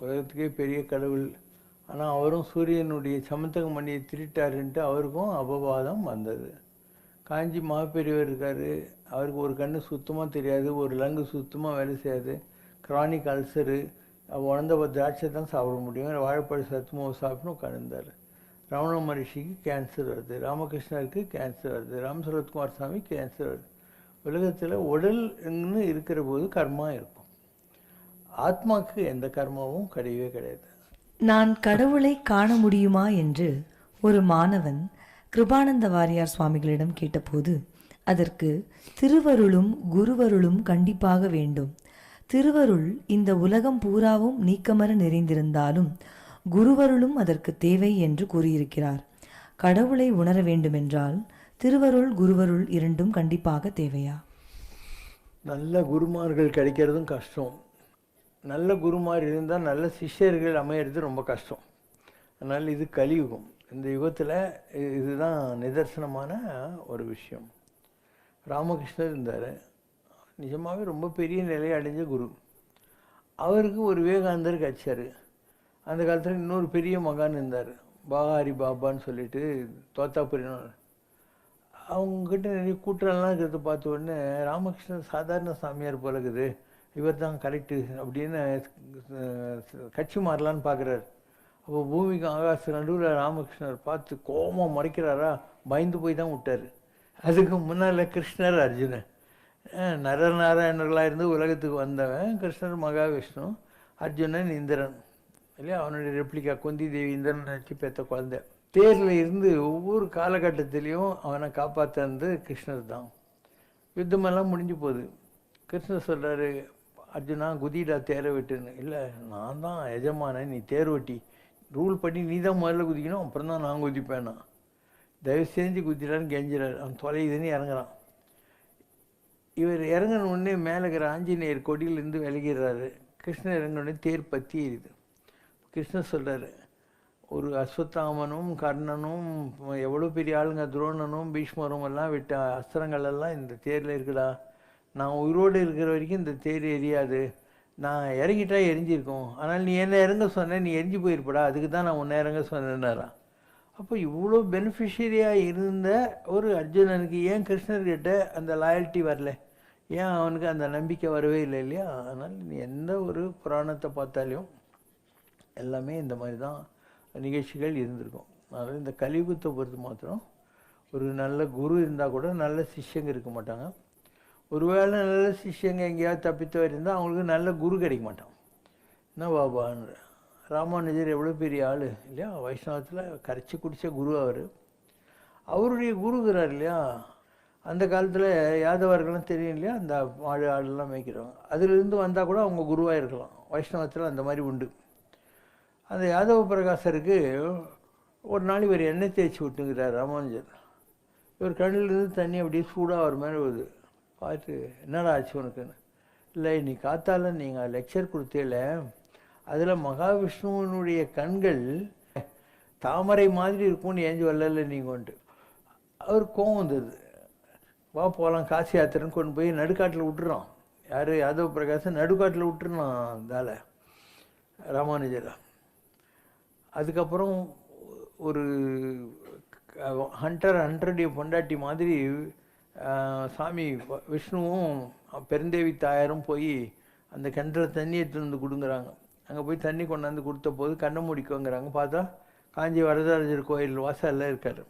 உலகத்துக்கே பெரிய கடவுள். ஆனால் அவரும் சூரியனுடைய சமந்தக மணியை திருட்டாருன்ட்டு அவருக்கும் அபவாதம் வந்தது. காஞ்சி மகாபெரியவர் இருக்கார், அவருக்கு ஒரு கண்ணு சுத்தமாக தெரியாது, ஒரு லங்கு சுத்தமாக வேலை செய்யாது, கிரானிக் அல்சரு, உணர்ந்த திராட்சை தான் சாப்பிட முடியும், வாழைப்பழ சத்துமாவை சாப்பிட்னு உட்காந்துருந்தார். ரமண மகரிஷிக்கு கேன்சர் வருது, ராமகிருஷ்ணருக்கு கேன்சர் வருது, ராம் சரத்குமார் சாமி கேன்சர் வருது. உலகத்தில் உடல்னு இருக்கிற போது கர்மா இருக்கும், ஆத்மாவுக்கு எந்த கர்மாவும் கிடையவே கிடையாது. நான் கடவுளை காண முடியுமா என்று ஒரு மாணவன் கிருபானந்த வாரியார் சுவாமிகளிடம் கேட்டபோது அதற்கு திருவருளும் குருவருளும் கண்டிப்பாக வேண்டும். திருவருள் இந்த உலகம் பூராவும் நீக்கமர நிறைந்திருந்தாலும் குருவருளும் அதற்கு தேவை என்று கூறியிருக்கிறார். கடவுளை உணர வேண்டுமென்றால் திருவருள் குருவருள் இரண்டும் கண்டிப்பாக தேவையா? நல்ல குருமார்கள் கிடைக்கிறதும் கஷ்டம். நல்ல குருமார் இருந்தால் நல்ல சிஷ்யர்கள் அமையிறது ரொம்ப கஷ்டம். அதனால் இது கலியுகம். இந்த யுகத்தில் இதுதான் நிதர்சனமான ஒரு விஷயம். ராமகிருஷ்ணர் இருந்தார், நிஜமாகவே ரொம்ப பெரிய நிலையை அடைஞ்ச குரு. அவருக்கு ஒரு விவேகானந்தர் கிடைச்சார். அந்த காலத்தில் இன்னொரு பெரிய மகான் இருந்தார், பாகாரி பாபான்னு சொல்லிட்டு தோத்தாபுரின்னு. அவங்கக்கிட்ட நிறைய கூட்டம்லாம் இருக்கிறத பார்த்த உடனே ராமகிருஷ்ணன் சாதாரண சாமியார் போல இருக்குது, இவர் தான் கரெக்டு அப்படின்னு கட்சி மாறலான்னு பார்க்குறாரு. அப்போ பூமிக்கு ஆகாச நடுவில் ராமகிருஷ்ணர் பார்த்து கோபமாக மறைக்கிறாரா, பயந்து போய் தான் விட்டார். அதுக்கு முன்னால் கிருஷ்ணர் அர்ஜுனன் நரநாராயணர்களாக இருந்து உலகத்துக்கு வந்தவன். கிருஷ்ணர் மகாவிஷ்ணு, அர்ஜுனன் இந்திரன் இல்லையா, அவனுடைய ரெப்ளிகா குந்தி தேவி இந்திரன் நினச்சி பெற்ற குழந்தை. தேரில் இருந்து ஒவ்வொரு காலகட்டத்திலையும் அவனை காப்பாற்றுறது கிருஷ்ணர் தான். யுத்தமெல்லாம் முடிஞ்சு போகுது. கிருஷ்ணர் சொல்கிறாரு, அர்ஜுனா குதிடா தேரை விட்டுன்னு. இல்லை, நான் தான் எஜமான, நீ தேர் வெட்டி ரூல் பண்ணி நீ தான் முதல்ல குதிக்கணும், அப்புறம் தான் நான் குதிப்பேன்னா. தயவு செஞ்சு குதிடான்னு கெஞ்சிறாரு. அவன் தொலையுதுன்னு இறங்குறான். இவர் இறங்கின உடனே மேலே இருக்கிற ஆஞ்சநேயர் கொடியிலேருந்து விலகிறாரு. கிருஷ்ணர் இறங்கின உடனே தேர் பற்றி எரியுது. கிருஷ்ணர் சொல்கிறாரு, ஒரு அஸ்வத்தாமனும் கர்ணனும் எவ்வளோ பெரிய ஆளுங்க, துரோணனும் பீஷ்மரும் எல்லாம் விட்ட அஸ்திரங்கள் எல்லாம் இந்த தேரில் இருக்குடா. நான் உயிரோடு இருக்கிற வரைக்கும் இந்த தேர் எரியாது, நான் இறங்கிட்டா எரிஞ்சிருக்கோம். ஆனால் நீ என்ன இறங்க சொன்ன, நீ எரிஞ்சு போயிருப்படா, அதுக்கு தான் நான் உன்னை இறங்க சொன்னேன்னாரா. அப்போ இவ்வளோ பெனிஃபிஷரியாக இருந்த ஒரு அர்ஜுனனுக்கு ஏன் கிருஷ்ணர்கிட்ட அந்த லாயல்ட்டி வரல, ஏன் அவனுக்கு அந்த நம்பிக்கை வரவே இல்லை இல்லையா? அதனால் நீ எந்த ஒரு புராணத்தை பார்த்தாலையும் எல்லாமே இந்த மாதிரி தான் நிகழ்ச்சிகள் இருந்திருக்கும். அதனால் இந்த கலியுகத்தை பொறுத்து மாத்திரம் ஒரு நல்ல குரு இருந்தால் கூட நல்ல சிஷ்யங்க இருக்க மாட்டாங்க. ஒருவேளை நல்ல சிஷ்யங்க எங்கேயாவது தப்பித்தவர் இருந்தால் அவங்களுக்கு நல்ல குரு கிடைக்க மாட்டான். என்ன பாபான்ற ராமானுஜர் எவ்வளோ பெரிய ஆள் இல்லையா, வைஷ்ணவத்தில் கரைச்சி குடித்த குரு அவர். அவருடைய குருங்கிறார் இல்லையா. அந்த காலத்தில் யாதவர்கள்லாம் தெரியும் இல்லையா, அந்த மாடு ஆடுலாம் மேய்க்கிறவங்க, அதிலிருந்து வந்தால் கூட அவங்க குருவாக இருக்கலாம். வைஷ்ணவத்தில் அந்த மாதிரி உண்டு. அந்த யாதவ பிரகாசருக்கு ஒரு நாள் இவர் எண்ணெய் தேய்ச்சி விட்டுங்கிறார் ராமானுஜர். இவர் கண்ணிலிருந்து தண்ணி அப்படியே சூடாக அவர் மேலே வருது. பார்த்து, என்னடா ஆச்சு உனக்குன்னு. இல்லை, இன்னைக்கு காத்தால நீங்கள் லெக்சர் கொடுத்தீங்கள, அதில் மகாவிஷ்ணுவனுடைய கண்கள் தாமரை மாதிரி இருக்கும்னு ஏஞ்சி வரல நீங்கன்ட்டு. அவர் கோவம் வந்தது. வா போகலாம் காசி யாத்திரைன்னு கொண்டு போய் நடுக்காட்டில் விட்டுறான். யார், யாதவ பிரகாசன் நடுக்காட்டில் விட்டுருந்தான் தால ராமானுஜரை. அதுக்கப்புறம் ஒரு ஹண்ட்ரடைய பொண்டாட்டி மாதிரி சாமி விஷ்ணுவும் பெருந்தேவி தாயாரும் போய் அந்த கிணற்றில் தண்ணி எடுத்துகிட்டு வந்து கொடுங்குறாங்க. அங்கே போய் தண்ணி கொண்டாந்து கொடுத்த போது கண்ணை மூடிக்கோங்கிறாங்க. பார்த்தா காஞ்சி வரதராஜர் கோயில் வாசலில் இருக்கார்.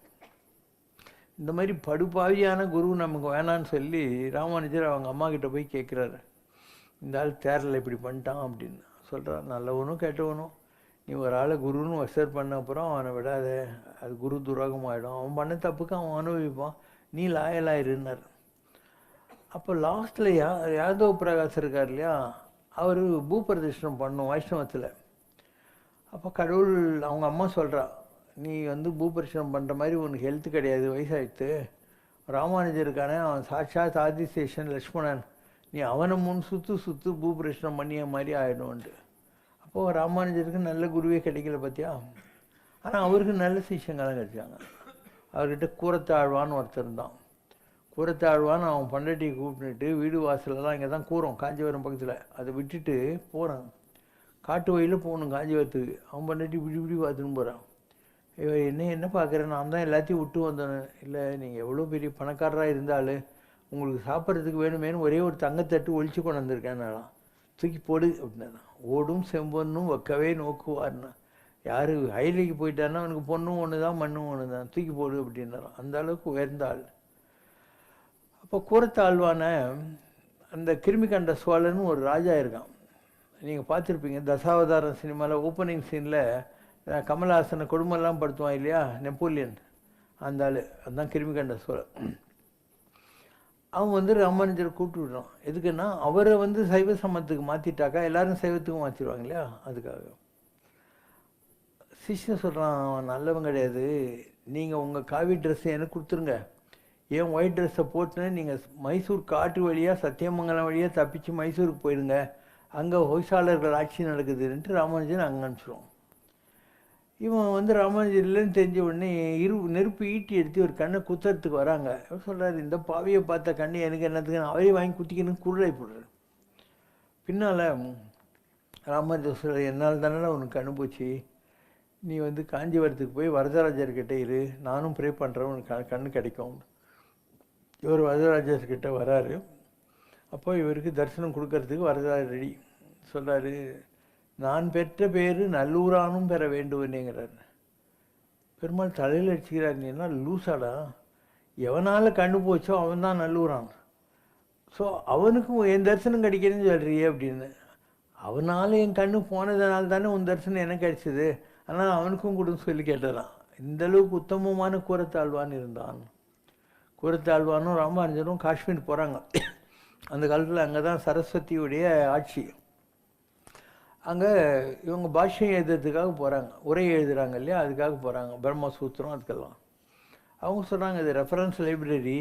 இந்த மாதிரி படுபாவியான குரு நமக்கு வேணான்னு சொல்லி ராமானுஜர் அவங்க அம்மா கிட்ட போய் கேட்குறாரு, இந்த ஆள் தேரில் இப்படி பண்ணிட்டான் அப்படின்னு சொல்கிறார். நல்லவனும் கெட்டவனும், நீ ஒரு ஆளை குருன்னு அக்செப்ட் பண்ண அப்புறம் அவனை விடாத, அது குரு துரோகம் ஆகிடும். அவன் பண்ண தப்புக்கு அவன் அனுபவிப்பான், நீ லாயலாயிருன்னார். அப்போ லாஸ்ட்டில் யாதவ் பிரகாஷ் இருக்கார் இல்லையா, அவர் பூபிரதிஷ்டம் பண்ணும் வைஷ்ணவத்தில். அப்போ கடவுள் அவங்க அம்மா சொல்கிறா, நீ வந்து பூபிரதிஷ்டம் பண்ணுற மாதிரி உனக்கு ஹெல்த்து கிடையாது, வயசாகிடுத்து. ராமானுஜருக்கான அவன் சாட்சாத் ஆதிசேஷன் லக்ஷ்மணன், நீ அவனை சுற்று பூபிரதிஷ்டம் பண்ணிய மாதிரி ஆகிடும்ன்ட்டு. அப்போது ராமானுஜருக்கு நல்ல குருவே கிடைக்கல பார்த்தியா. ஆனால் அவருக்கு நல்ல சிஷ்யங்கள்லாம் கிடைச்சாங்க. அவர்கிட்ட கூரத்தாழ்வான்னு ஒருத்தர் இருந்தான். கூரத்தாழ்வான்னு அவன் பண்டட்டியை கூப்பிட்டுட்டு வீடு வாசலெல்லாம் இங்கே தான் கூறும், காஞ்சிபுரம் பக்கத்தில். அதை விட்டுட்டு போகிறான், காட்டு வழியில் போகணும் காஞ்சிபுரத்துக்கு. அவன் பண்டட்டி இப்படி பார்த்துன்னு போகிறான். என்ன பார்க்குறேன், நான் தான் எல்லாத்தையும் விட்டு வந்தேன். இல்லை, நீங்கள் எவ்வளோ பெரிய பணக்காரராக இருந்தாலும் உங்களுக்கு சாப்பிட்றதுக்கு வேணுமேனு ஒரே ஒரு தங்கத்தட்டு ஒழிச்சு கொண்டு வந்திருக்கேன்னாலாம். தூக்கி போடு அப்படின்னா. ஓடும் செம்பொன்னும் வைக்கவே நோக்குவார்னா. யார் ஹைலைக்கு போயிட்டாருன்னா அவனுக்கு பொண்ணும் ஒன்று தான் மண்ணும் ஒன்று தான், தூக்கி போடு அப்படின்னாராம். அந்த அளவுக்கு உயர்ந்த ஆள். அப்போ கூரத்தாழ்வான அந்த கிருமிகண்ட சோழன்னு ஒரு ராஜா இருக்கான். நீங்கள் பார்த்துருப்பீங்க தசாவதாரம் சினிமாவில் ஓப்பனிங் சீனில் கமல்ஹாசனை குடும்பம்லாம் படுத்துவான் இல்லையா, நெப்போலியன். அந்த ஆள் அதுதான் கிருமிகண்ட சோழன். அவன் வந்து ராமானுஜரை கூப்பிட்டு விடுறான். எதுக்குன்னா அவரை வந்து சைவ சமத்துக்கு மாற்றிட்டாக்கா எல்லாரும் சைவத்துக்கும் மாற்றிடுவாங்க இல்லையா, அதுக்காக. சிஷ்யன் சொல்கிறான், அவன் நல்லவன் கிடையாது, நீங்கள் உங்கள் காவி ட்ரெஸ்ஸை எனக்கு கொடுத்துருங்க, ஏன் ஒயிட் ட்ரெஸ்ஸை போட்டுன்னு நீங்கள் மைசூர் காட்டு வழியாக சத்தியமங்கலம் வழியாக தப்பிச்சு மைசூருக்கு போயிடுங்க, அங்கே ஹொய்சாளர்கள் ஆட்சி நடக்குதுன்ட்டு ராமானுஜன் அங்கே அனுப்பிச்சிடுவோம். இவன் வந்து ராமானுஜர் இல்லைன்னு தெரிஞ்ச உடனே நெருப்பு ஈட்டி எடுத்து ஒரு கண்ணை குத்துறதுக்கு வராங்க. அவர் சொல்கிறார், இந்த பாவியை பார்த்த கண்ணு எனக்கு என்னத்துக்கு, அவரே வாங்கி குத்திக்கணும் குருளை போடுறாரு. பின்னால் ராமானுஜர் சொல்கிறார், என்னால் தானே உனக்கு அனுபவிச்சு, நீ வந்து காஞ்சிபுரத்துக்கு போய் வரதராஜர்கிட்ட இரு, நானும் ப்ரே பண்ணுறேன், உனக்கு கண்ணு கிடைக்கும். இவர் வரதராஜர்கிட்ட வராரு. அப்போ இவருக்கு தரிசனம் கொடுக்கறதுக்கு வரதராஜர் ரெடி. சொல்கிறாரு, நான் பெற்ற பேர் நல்லூரானும் பெற வேண்டுவனேங்கிறார். பெருமாள் தலையில் அடிச்சுக்கிறார், நீ என்ன லூசாடா, எவனால் கண்ணு போச்சோ அவன் தான் நல்லூரான். ஸோ அவனுக்கும் என் தரிசனம் கிடைக்கிறேன்னு சொல்கிறியே அப்படின்னு. அவனால் என் கண்ணு போனதுனால தானே உன் தரிசனம் எனக்கு கிடைச்சிது, ஆனால் அவனுக்கும் கொடுன்னு சொல்லி கேட்டுறான். இந்தளவுக்கு உத்தமமான கூரத்தாழ்வான் இருந்தான். கூரத்தாழ்வானும் ராமானுஜரும் காஷ்மீர் போகிறாங்க. அந்த காலத்தில் அங்கே தான் சரஸ்வதியுடைய ஆட்சி. அங்கே இவங்க பாஷ்யம் எழுதுறதுக்காக போகிறாங்க, உரை எழுதுகிறாங்க இல்லையா, அதுக்காக போகிறாங்க, பிரம்மசூத்திரம் அதுக்கெல்லாம். அவங்க சொல்கிறாங்க, இது ரெஃபரன்ஸ் லைப்ரரி,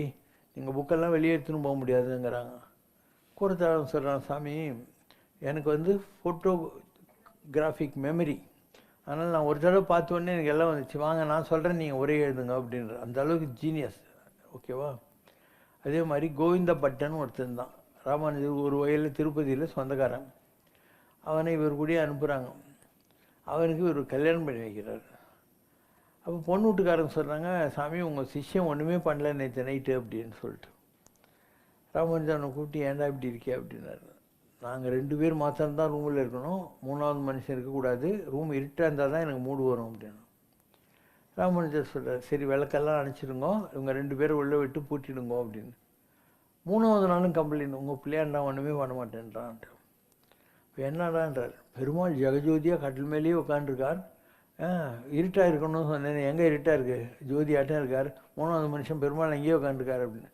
நீங்கள் புக்கெல்லாம் வெளியே எடுத்துன்னு போக முடியாதுங்கிறாங்க. கூரத்தாழ்வான் சொல்கிறாங்க, சாமி எனக்கு வந்து ஃபோட்டோகிராஃபிக் மெமரி, அதனால் நான் ஒரு தடவை பார்த்த உடனே எனக்கு எல்லாம் வந்துச்சு, வாங்க நான் சொல்கிறேன் நீங்கள் உரை எழுதுங்க அப்படின்ற. அந்த அளவுக்கு ஜீனியஸ். ஓகேவா. அதே மாதிரி கோவிந்த பட்டன் ஒருத்தன் தான், ராமானுஜர் ஒரு வயலில் திருப்பதியில் சொந்தக்காரன். அவனை இவர் கூட அனுப்புகிறாங்க. அவனுக்கு ஒரு கல்யாணம் பண்ணி வைக்கிறார். அப்போ பொண்ணு வீட்டுக்காரங்க சொல்கிறாங்க, சாமி உங்கள் சிஷ்யம் ஒன்றுமே பண்ணல நேற்று நைட்டு அப்படின்னு சொல்லிட்டு. ராமானுஜன் அவனை கூப்பிட்டு, ஏன்டா இப்படி இருக்கே அப்படின்னாரு. நாங்கள் 2 பேர் மாத்திரம்தான் ரூமில் இருக்கணும், 3வது மனுஷன் இருக்கக்கூடாது, ரூம் இருட்டாக இருந்தால் தான் எனக்கு மூடு வரும் அப்படின்னு. ராமானுஜர் சொல்கிறார், சரி விளக்கெல்லாம் அணைச்சிடுங்கோ, இவங்க 2 பேரும் உள்ளே விட்டு பூட்டிடுங்கோ அப்படின்னு. 3வது நாளும் கம்ப்ளைண்ட், உங்கள் பிள்ளையாண்டா ஒன்றுமே பண்ண மாட்டேன்றான்ட்டு. இப்போ என்னடான்றார், பெருமாள் ஜெகஜோதியாக கட்டில் மேலேயே உட்காந்துருக்கார், இருட்டாக இருக்கணும்னு சொன்னேன், எங்கே இருட்டாக இருக்குது, ஜோதியாட்டம் இருக்கார், 3வது மனுஷன் பெருமாள் எங்கேயோ உட்காந்துருக்கார் அப்படின்னு.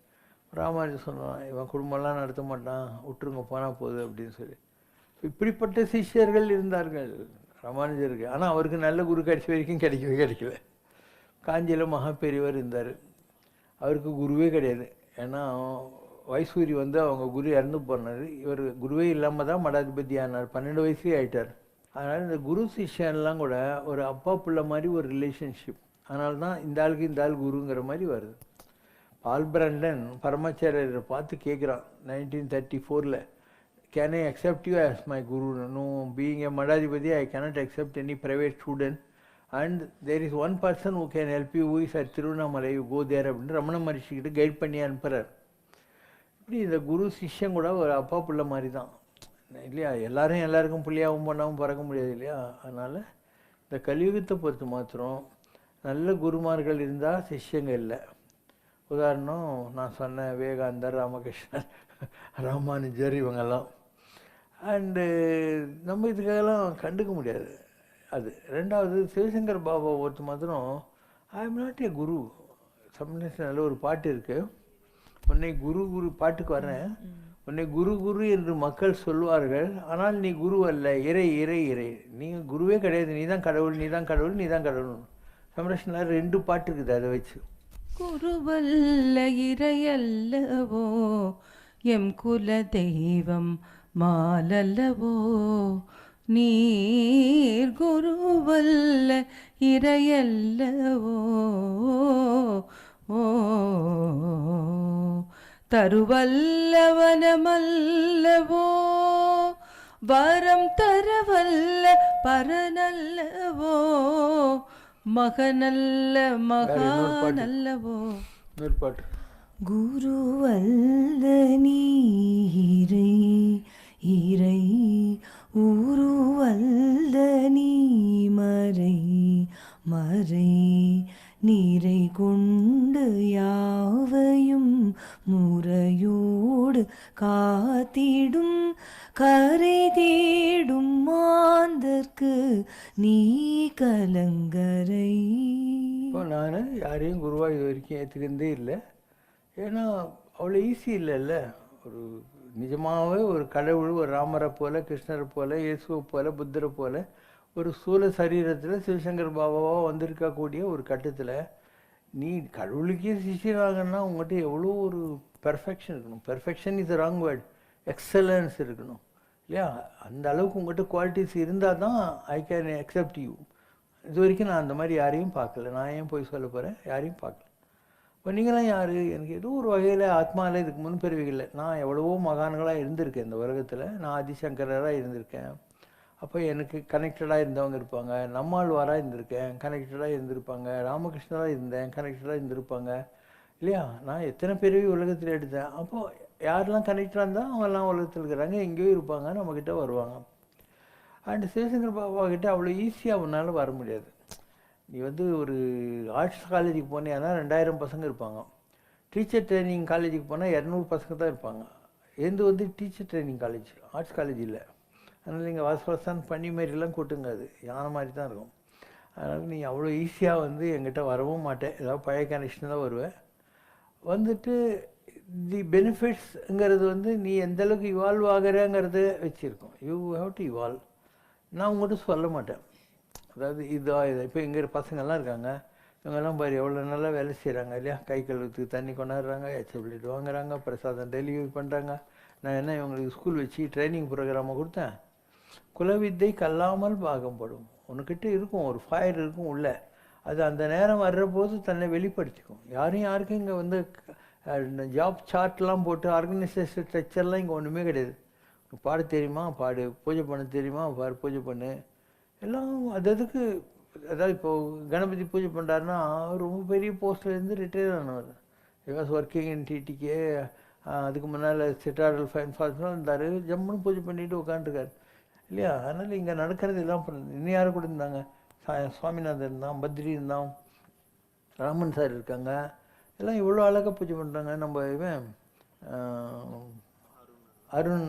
ராமானுஜர் சொன்னான், இவன் குடும்பம்லாம் நடத்த மாட்டான், விட்டுருங்க போனால் போகுது அப்படின்னு சொல்லி. இப்படிப்பட்ட சிஷ்யர்கள் இருந்தார்கள் ராமானுஜருக்கு. ஆனால் அவருக்கு நல்ல குரு கடைசி வரைக்கும் கிடைக்கல. காஞ்சியில் மகா பெரியவர் இருந்தார், அவருக்கு குருவே கிடையாது. ஏன்னா வைசூரி வந்து அவங்க குரு இறந்து போனார், இவர் குருவே இல்லாமல் தான் மடாதிபதி ஆனார், 12 வயசுலேயே ஆகிட்டார். அதனால் இந்த குரு சிஷ்யன்லாம் கூட ஒரு அப்பா பிள்ளை மாதிரி ஒரு ரிலேஷன்ஷிப். அதனால தான் இந்த ஆளுக்கு இந்த ஆள் குருங்கிற மாதிரி வருது. பால் பிரண்டன் பரமாச்சாரியரை பார்த்து கேட்குறான் 1934, can I accept you as my guru? No, being a மடாதிபதி I cannot accept any private student and there is one person who can help you, who is at Tiruvannamalai, you go there அப்படின்னு Ramana மகரிஷிக்கிட்ட guide பண்ணி அனுப்புகிறார். இப்படி இந்த குரு சிஷ்யம் கூட ஒரு அப்பா பிள்ளை மாதிரி தான் இல்லையா? எல்லாரும் எல்லாருக்கும் புள்ளியாகவும் பண்ணாமல் பறக்க முடியாது இல்லையா? அதனால் இந்த கலியுகத்தை பொறுத்து மாத்திரம் நல்ல குருமார்கள் இருந்தால் சிஷ்யங்க இல்லை. உதாரணம் நான் சொன்ன விவேகானந்தர், ராமகிருஷ்ணன், ராமானுஜர் இவங்கெல்லாம். அண்டு நம்ம இதுக்காகலாம் கண்டுக்க முடியாது. அது ரெண்டாவது சிவசங்கர் பாபா ஒருத்த மாத்திரம் I am not a Guru. Sometimes நல்ல ஒரு பாட்டு இருக்குது, உன்னை குரு குரு பாட்டுக்கு வரேன், உன்னை குரு குரு என்று மக்கள் சொல்வார்கள், ஆனால் நீ குரு அல்ல, இறை இறை இறை, நீ குருவே கிடையாது, நீ தான் கடவுள், நீ தான் கடவுள், நீ தான் கடவுள். சம்ரஷ்ணா 2 பாட்டு இருக்குது அதை வச்சு. குருவல்ல இறையல்லவோ எம் குல தெய்வம் மாலல்லவோ, நீர் குருவல்ல இறையல்லவோ, ஓ தருவல்லவனமல்லவோ, வரம் தரவல்ல பரநல்லவோ, மகனல்ல மகானல்லவோ. இன்னொரு பாட்டு. குருவல்ல நீரை இறை, உருவல்ல நீ மறை மறை, நீரை கொண்டு யாவையும் முறையோடு காத்திடும், கரை தேடும் மாந்தர்க்கு நீ கலங்கரை. இப்போ நான் யாரையும் குருவாக இது வரைக்கும் ஏற்றுக்கிறதே இல்லை. ஏன்னா அவ்வளோ ஈஸி இல்லைல்ல. ஒரு நிஜமாகவே ஒரு கடவுள், ஒரு ராமரை போல், கிருஷ்ணரை போல், இயேசுவை போல், புத்தரை போல் ஒரு சூழ சரீரத்தில் சிவசங்கர் பாபாவாக வந்திருக்கக்கூடிய ஒரு கட்டத்தில் நீ கடவுளுக்கே சிஷியராகனா உங்கள்கிட்ட எவ்வளோ ஒரு பெர்ஃபெக்ஷன் இருக்கணும். Perfection is wrong word, excellence இருக்கணும் இல்லையா? அந்த அளவுக்கு உங்கள்கிட்ட குவாலிட்டிஸ் இருந்தால் தான் ஐ கேன் அக்செப்ட் யூ. இது வரைக்கும் நான் அந்த மாதிரி யாரையும் பார்க்கல. நான் ஏன் போய் சொல்ல போகிறேன், யாரையும் பார்க்கல. இப்போ நீங்களாம் யார்? எனக்கு ஏதோ ஒரு வகையில் ஆத்மாவில் இதுக்கு முன்பிறவிகளில் நான் எவ்வளவோ மகான்களாக இருந்திருக்கேன் இந்த உலகத்தில். நான் ஆதிசங்கராக இருந்திருக்கேன். அப்போ எனக்கு கனெக்டடாக இருந்தவங்க இருப்பாங்க. நம்மாழ்வாராக இருந்திருக்கேன், கனெக்டடாக இருந்திருப்பாங்க. ராமகிருஷ்ணராக இருந்தேன், கனெக்டடாக இருந்திருப்பாங்க இல்லையா? நான் எத்தனை பிறவி உலகத்தில் எடுத்தேன். அப்போது யாரெல்லாம் கனெக்டடாக இருந்தால் அவங்கெல்லாம் உலகத்தில் இருக்கிறாங்க, எங்கேயோ இருப்பாங்க, நம்மக்கிட்ட வருவாங்க. அண்ட் சிவசங்கர் பாபா கிட்டே அவ்வளோ ஈஸியாக உன்னால் வர முடியாது. நீ வந்து ஒரு ஆர்ட்ஸ் காலேஜுக்கு போனீங்கன்னா 2000 பசங்க இருப்பாங்க. டீச்சர் ட்ரைனிங் காலேஜுக்கு போனால் 200 பசங்க தான் இருப்பாங்க. எந்த வந்து teacher training college, arts college இல்லை. அதனால் நீங்கள் வாசவாசான் பண்ணி மாதிரிலாம் கூட்டுங்க, அது யானை மாதிரி தான் இருக்கும். அதனால் நீ அவ்வளோ ஈஸியாக வந்து என்கிட்ட வரவும் மாட்டேன். ஏதாவது பழைய கனெக்ஷன் தான் வருவேன். வந்துட்டு தி பெனிஃபிட்ஸுங்கிறது வந்து நீ எந்தளவுக்கு இவால்வ் ஆகிறேங்கிறத வச்சுருக்கோம். You have to evolve. நான் உங்கள்கிட்ட சொல்ல மாட்டேன். அதாவது இதாக இதை இப்போ இங்கே பசங்கள்லாம் இருக்காங்க, இவங்கெல்லாம் பாரு எவ்வளோ நல்லா வேலை செய்கிறாங்க இல்லையா? கை கழுவுறதுக்கு தண்ணி கொண்டாடுறாங்க, எச்சபிலிட்டி வாங்குறாங்க, பிரசாதம் டெலிவரி பண்ணுறாங்க. நான் என்ன இவங்களுக்கு ஸ்கூல் வச்சு ட்ரைனிங் ப்ரோக்ராமை கொடுத்தேன். குலவித்தை கல்லாமல் பாகப்படும். உனக்கிட்ட இருக்கும் ஒரு ஃபயர் இருக்கும் உள்ள, அது அந்த நேரம் வர்ற போது தன்னை வெளிப்படுத்திக்கும். யாருக்கும் இங்கே வந்து ஜாப் சார்ட்லாம் போட்டு ஆர்கனைசேஷன் ஸ்ட்ரக்சர்லாம் இங்கே ஒன்றுமே கிடையாது. பாட தெரியுமா பாடு, பூஜை பண்ண தெரியுமா பாரு பூஜை பண்ணு, எல்லாம் அதுக்கு. அதாவது இப்போது கணபதி பூஜை பண்ணுறாருன்னா ரொம்ப பெரிய போஸ்ட்லேருந்து ரிட்டையர் ஆனவர். Was working in TTK. அதுக்கு முன்னால் சிட்டாடல் ஃபைன் ஃபாஸ்ட்லாம் இருந்தார். ஜம்முன்னு பூஜை பண்ணிட்டு உட்காந்துருக்காரு இல்லையா? அதனால் இங்கே நடக்கிறது எல்லாம் பண்ணுறது. இன்னும் யாரும் கூட இருந்தாங்க, சுவாமிநாதன் இருந்தான், பத்ரி இருந்தான், ராமன் சார் இருக்காங்க. எல்லாம் இவ்வளோ அழகாக பூஜை பண்ணுறாங்க. நம்ம இவன் அருண்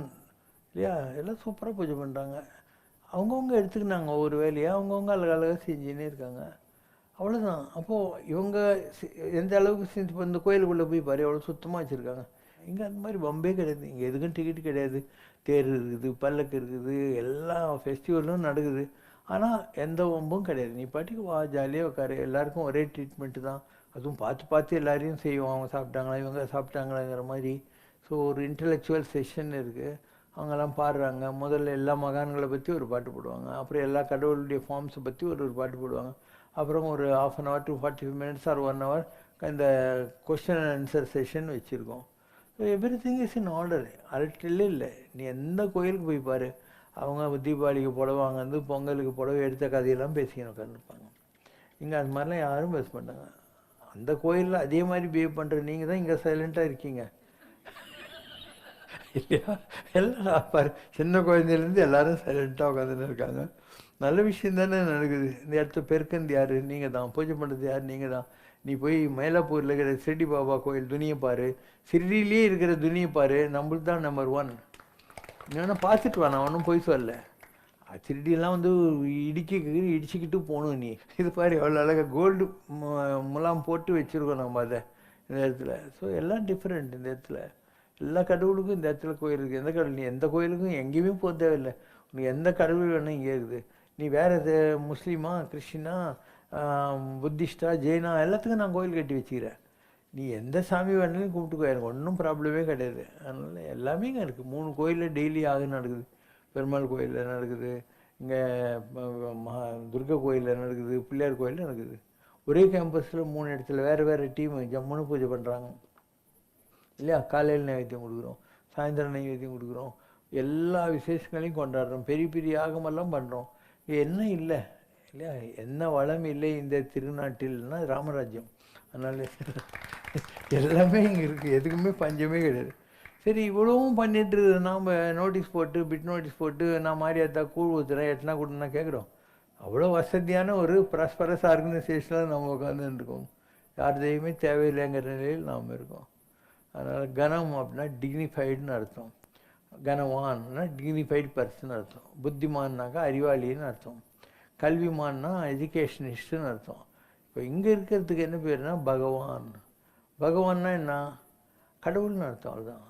இல்லையா? எல்லாம் சூப்பராக பூஜை பண்ணுறாங்க. அவங்கவுங்க எடுத்துக்கினாங்க ஒவ்வொரு வேலையை, அவங்கவுங்க அழகாக செஞ்சுன்னே இருக்காங்க. அவ்வளோதான். அப்போது இவங்க எந்த அளவுக்கு இப்போ இந்த கோயிலுக்குள்ளே போய் பாரு எவ்வளோ சுத்தமாக வச்சுருக்காங்க. இங்கே அந்த மாதிரி பம்பே கிடையாது. இங்கே எதுக்கும் டிக்கெட் கிடையாது. தேர் இருக்குது, பல்லக்கு இருக்குது, எல்லா ஃபெஸ்டிவலும் நடக்குது. ஆனால் எந்த வம்பும் கிடையாது. நீ பாட்டுக்கு வா, ஜாலியாக உட்காரு. எல்லாருக்கும் ஒரே ட்ரீட்மெண்ட்டு தான். அதுவும் பார்த்து எல்லாரையும் செய்வோம். அவங்க சாப்பிட்டாங்களா, இவங்க சாப்பிட்டாங்களாங்கிற மாதிரி. ஸோ ஒரு இன்டலெக்சுவல் செஷன் இருக்குது. அவங்கெல்லாம் பாடுறாங்க. முதல்ல எல்லா மகான்களை பற்றி ஒரு பாட்டு போடுவாங்க. அப்புறம் எல்லா கடவுளுடைய ஃபார்ம்ஸை பற்றி ஒரு பாட்டு போடுவாங்க. அப்புறம் ஒரு 1/2 hour to 45 minutes or 1 hour இந்த கொஸ்டின் அண்ட் ஆன்சர் செஷன் வச்சுருக்கோம். So everything is in order. அரட்டிலே இல்லை. நீ எந்த கோயிலுக்கு போய் பாரு, அவங்க தீபாவளிக்கு புடவை வாங்க, பொங்கலுக்கு புடவை எடுத்த கதையெல்லாம் பேசிக்கணும் உட்காந்துருப்பாங்க. இங்கே அது மாதிரிலாம் யாரும் பேச மாட்டாங்க. அந்த கோயிலில் அதே மாதிரி பிஹேவ் பண்ணுற நீங்கள் தான் இங்கே சைலண்ட்டாக இருக்கீங்க இல்லையா? எல்லாம் பாரு, சின்ன குழந்தையிலேருந்து எல்லாரும் சைலண்ட்டாக உட்காந்துன்னு இருக்காங்க. நல்ல விஷயம் தானே நடக்குது. இந்த இடத்த பெருக்கந்து யார்? நீங்கள் தான். பூஜை பண்ணுறது யார்? நீங்கள் தான். நீ போய் மயிலாப்பூரில் இருக்கிற ஷிரடி பாபா கோயில் துணியை பாரு, ஷிரடியிலே இருக்கிற துணியை பாரு, நம்மளுக்கு தான் நம்பர் 1. நீ வேணால் பார்த்துட்டு வா, நான் ஒன்றும் போய் சொல்லலை. ஷிரடியெல்லாம் வந்து இடிச்சிக்கிட்டு போகணும். நீ இது பாரு எவ்வளோ அழகாக கோல்டு முலாம் போட்டு வச்சுருக்கோம் நம்ம அதை இந்த இடத்துல. ஸோ எல்லாம் டிஃப்ரெண்ட் இந்த இடத்துல. எல்லா கடவுளுக்கும் இந்த இடத்துல கோயில் இருக்குது. எந்த கடவுள், நீ எந்த கோயிலுக்கும் எங்கேயுமே போக தேவையில்லை. உனக்கு எந்த கடவுள் வேணும் இங்கே இருக்குது. நீ வேறு முஸ்லீமா, கிறிஸ்டினா, புத்திஸ்டா, ஜெயினா, எல்லாத்துக்கும் நான் கோயில் கட்டி வச்சுக்கிறேன். நீ எந்த சாமி வேணாலும் கும்பிட்டுக்கோ, எனக்கு ஒன்றும் ப்ராப்ளமே கிடையாது. அதனால் எல்லாமே இங்கே இருக்குது. 3 கோயிலில் டெய்லி நடக்குது. பெருமாள் கோயிலில் நடக்குது, இங்கே துர்கா கோயிலில் நடக்குது, பிள்ளையார் கோயிலில் நடக்குது. ஒரே கேம்பஸில் 3 இடத்துல வேறு வேறு டீம் ஜம்முன்னு பூஜை பண்ணுறாங்க இல்லையா? காலையில் நைவேத்தியம் கொடுக்குறோம், சாயந்தரம் நைவேத்தியம் கொடுக்குறோம், எல்லா விசேஷங்களையும் கொண்டாடுறோம், பெரிய பெரிய யாகமெல்லாம் பண்ணுறோம். என்ன இல்லை இல்லையா? என்ன வளம் இல்லை இந்த திருநாட்டில்னா ராமராஜ்யம். அதனால் எல்லாமே இங்கே இருக்குது, எதுக்குமே பஞ்சமே கிடையாது. சரி, இவ்வளவும் பண்ணிட்டு நாம் நோட்டீஸ் போட்டு பிட் நோட்டீஸ் போட்டு நான் மாரியாத்தா கூழ் ஊற்றுறேன், எட்டனா கொடுன்னா கேட்குறோம். அவ்வளோ வசதியான ஒரு ப்ராஸ்பரஸ் ஆர்கனைசேஷனில் நம்ம உட்காந்துருக்கோம். யார் தெய்வமே தேவையில்லைங்கிற நிலையில் நாம் இருக்கோம். அதனால் கனம் அப்படின்னா டிக்னிஃபைடுன்னு அர்த்தம். கனவான்னா டிக்னிஃபைடு பர்சன் அர்த்தம். புத்திமான்னாக்கா அறிவாளின்னு அர்த்தம். கல்விமான்னா எஜுகேஷனிஸ்ட்டுன்னு அர்த்தம். இப்போ இங்கே இருக்கிறதுக்கு என்ன பேர்னா பகவான். பகவான்னா என்ன? கடவுள்னு அர்த்தம். அவ்வளோதான்.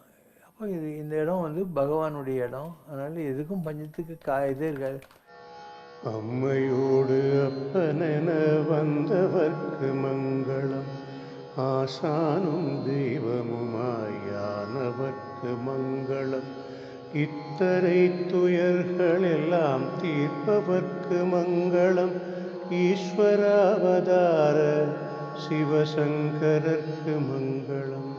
அப்போ இந்த இடம் வந்து பகவானுடைய இடம். அதனால் எதுக்கும் பஞ்சத்துக்கு இதே இருக்காது. அம்மையோடு அப்பனென வந்தவர்க்கு மங்களம், ஆசானும் தெய்வமுமாயானவர்க்கு மங்களம், இத்தனை துயர்கள் எல்லாம் தீர்ப்பவர்க்கு மங்களம், ஈஸ்வராவதார சிவசங்கரர்க்கு மங்களம்.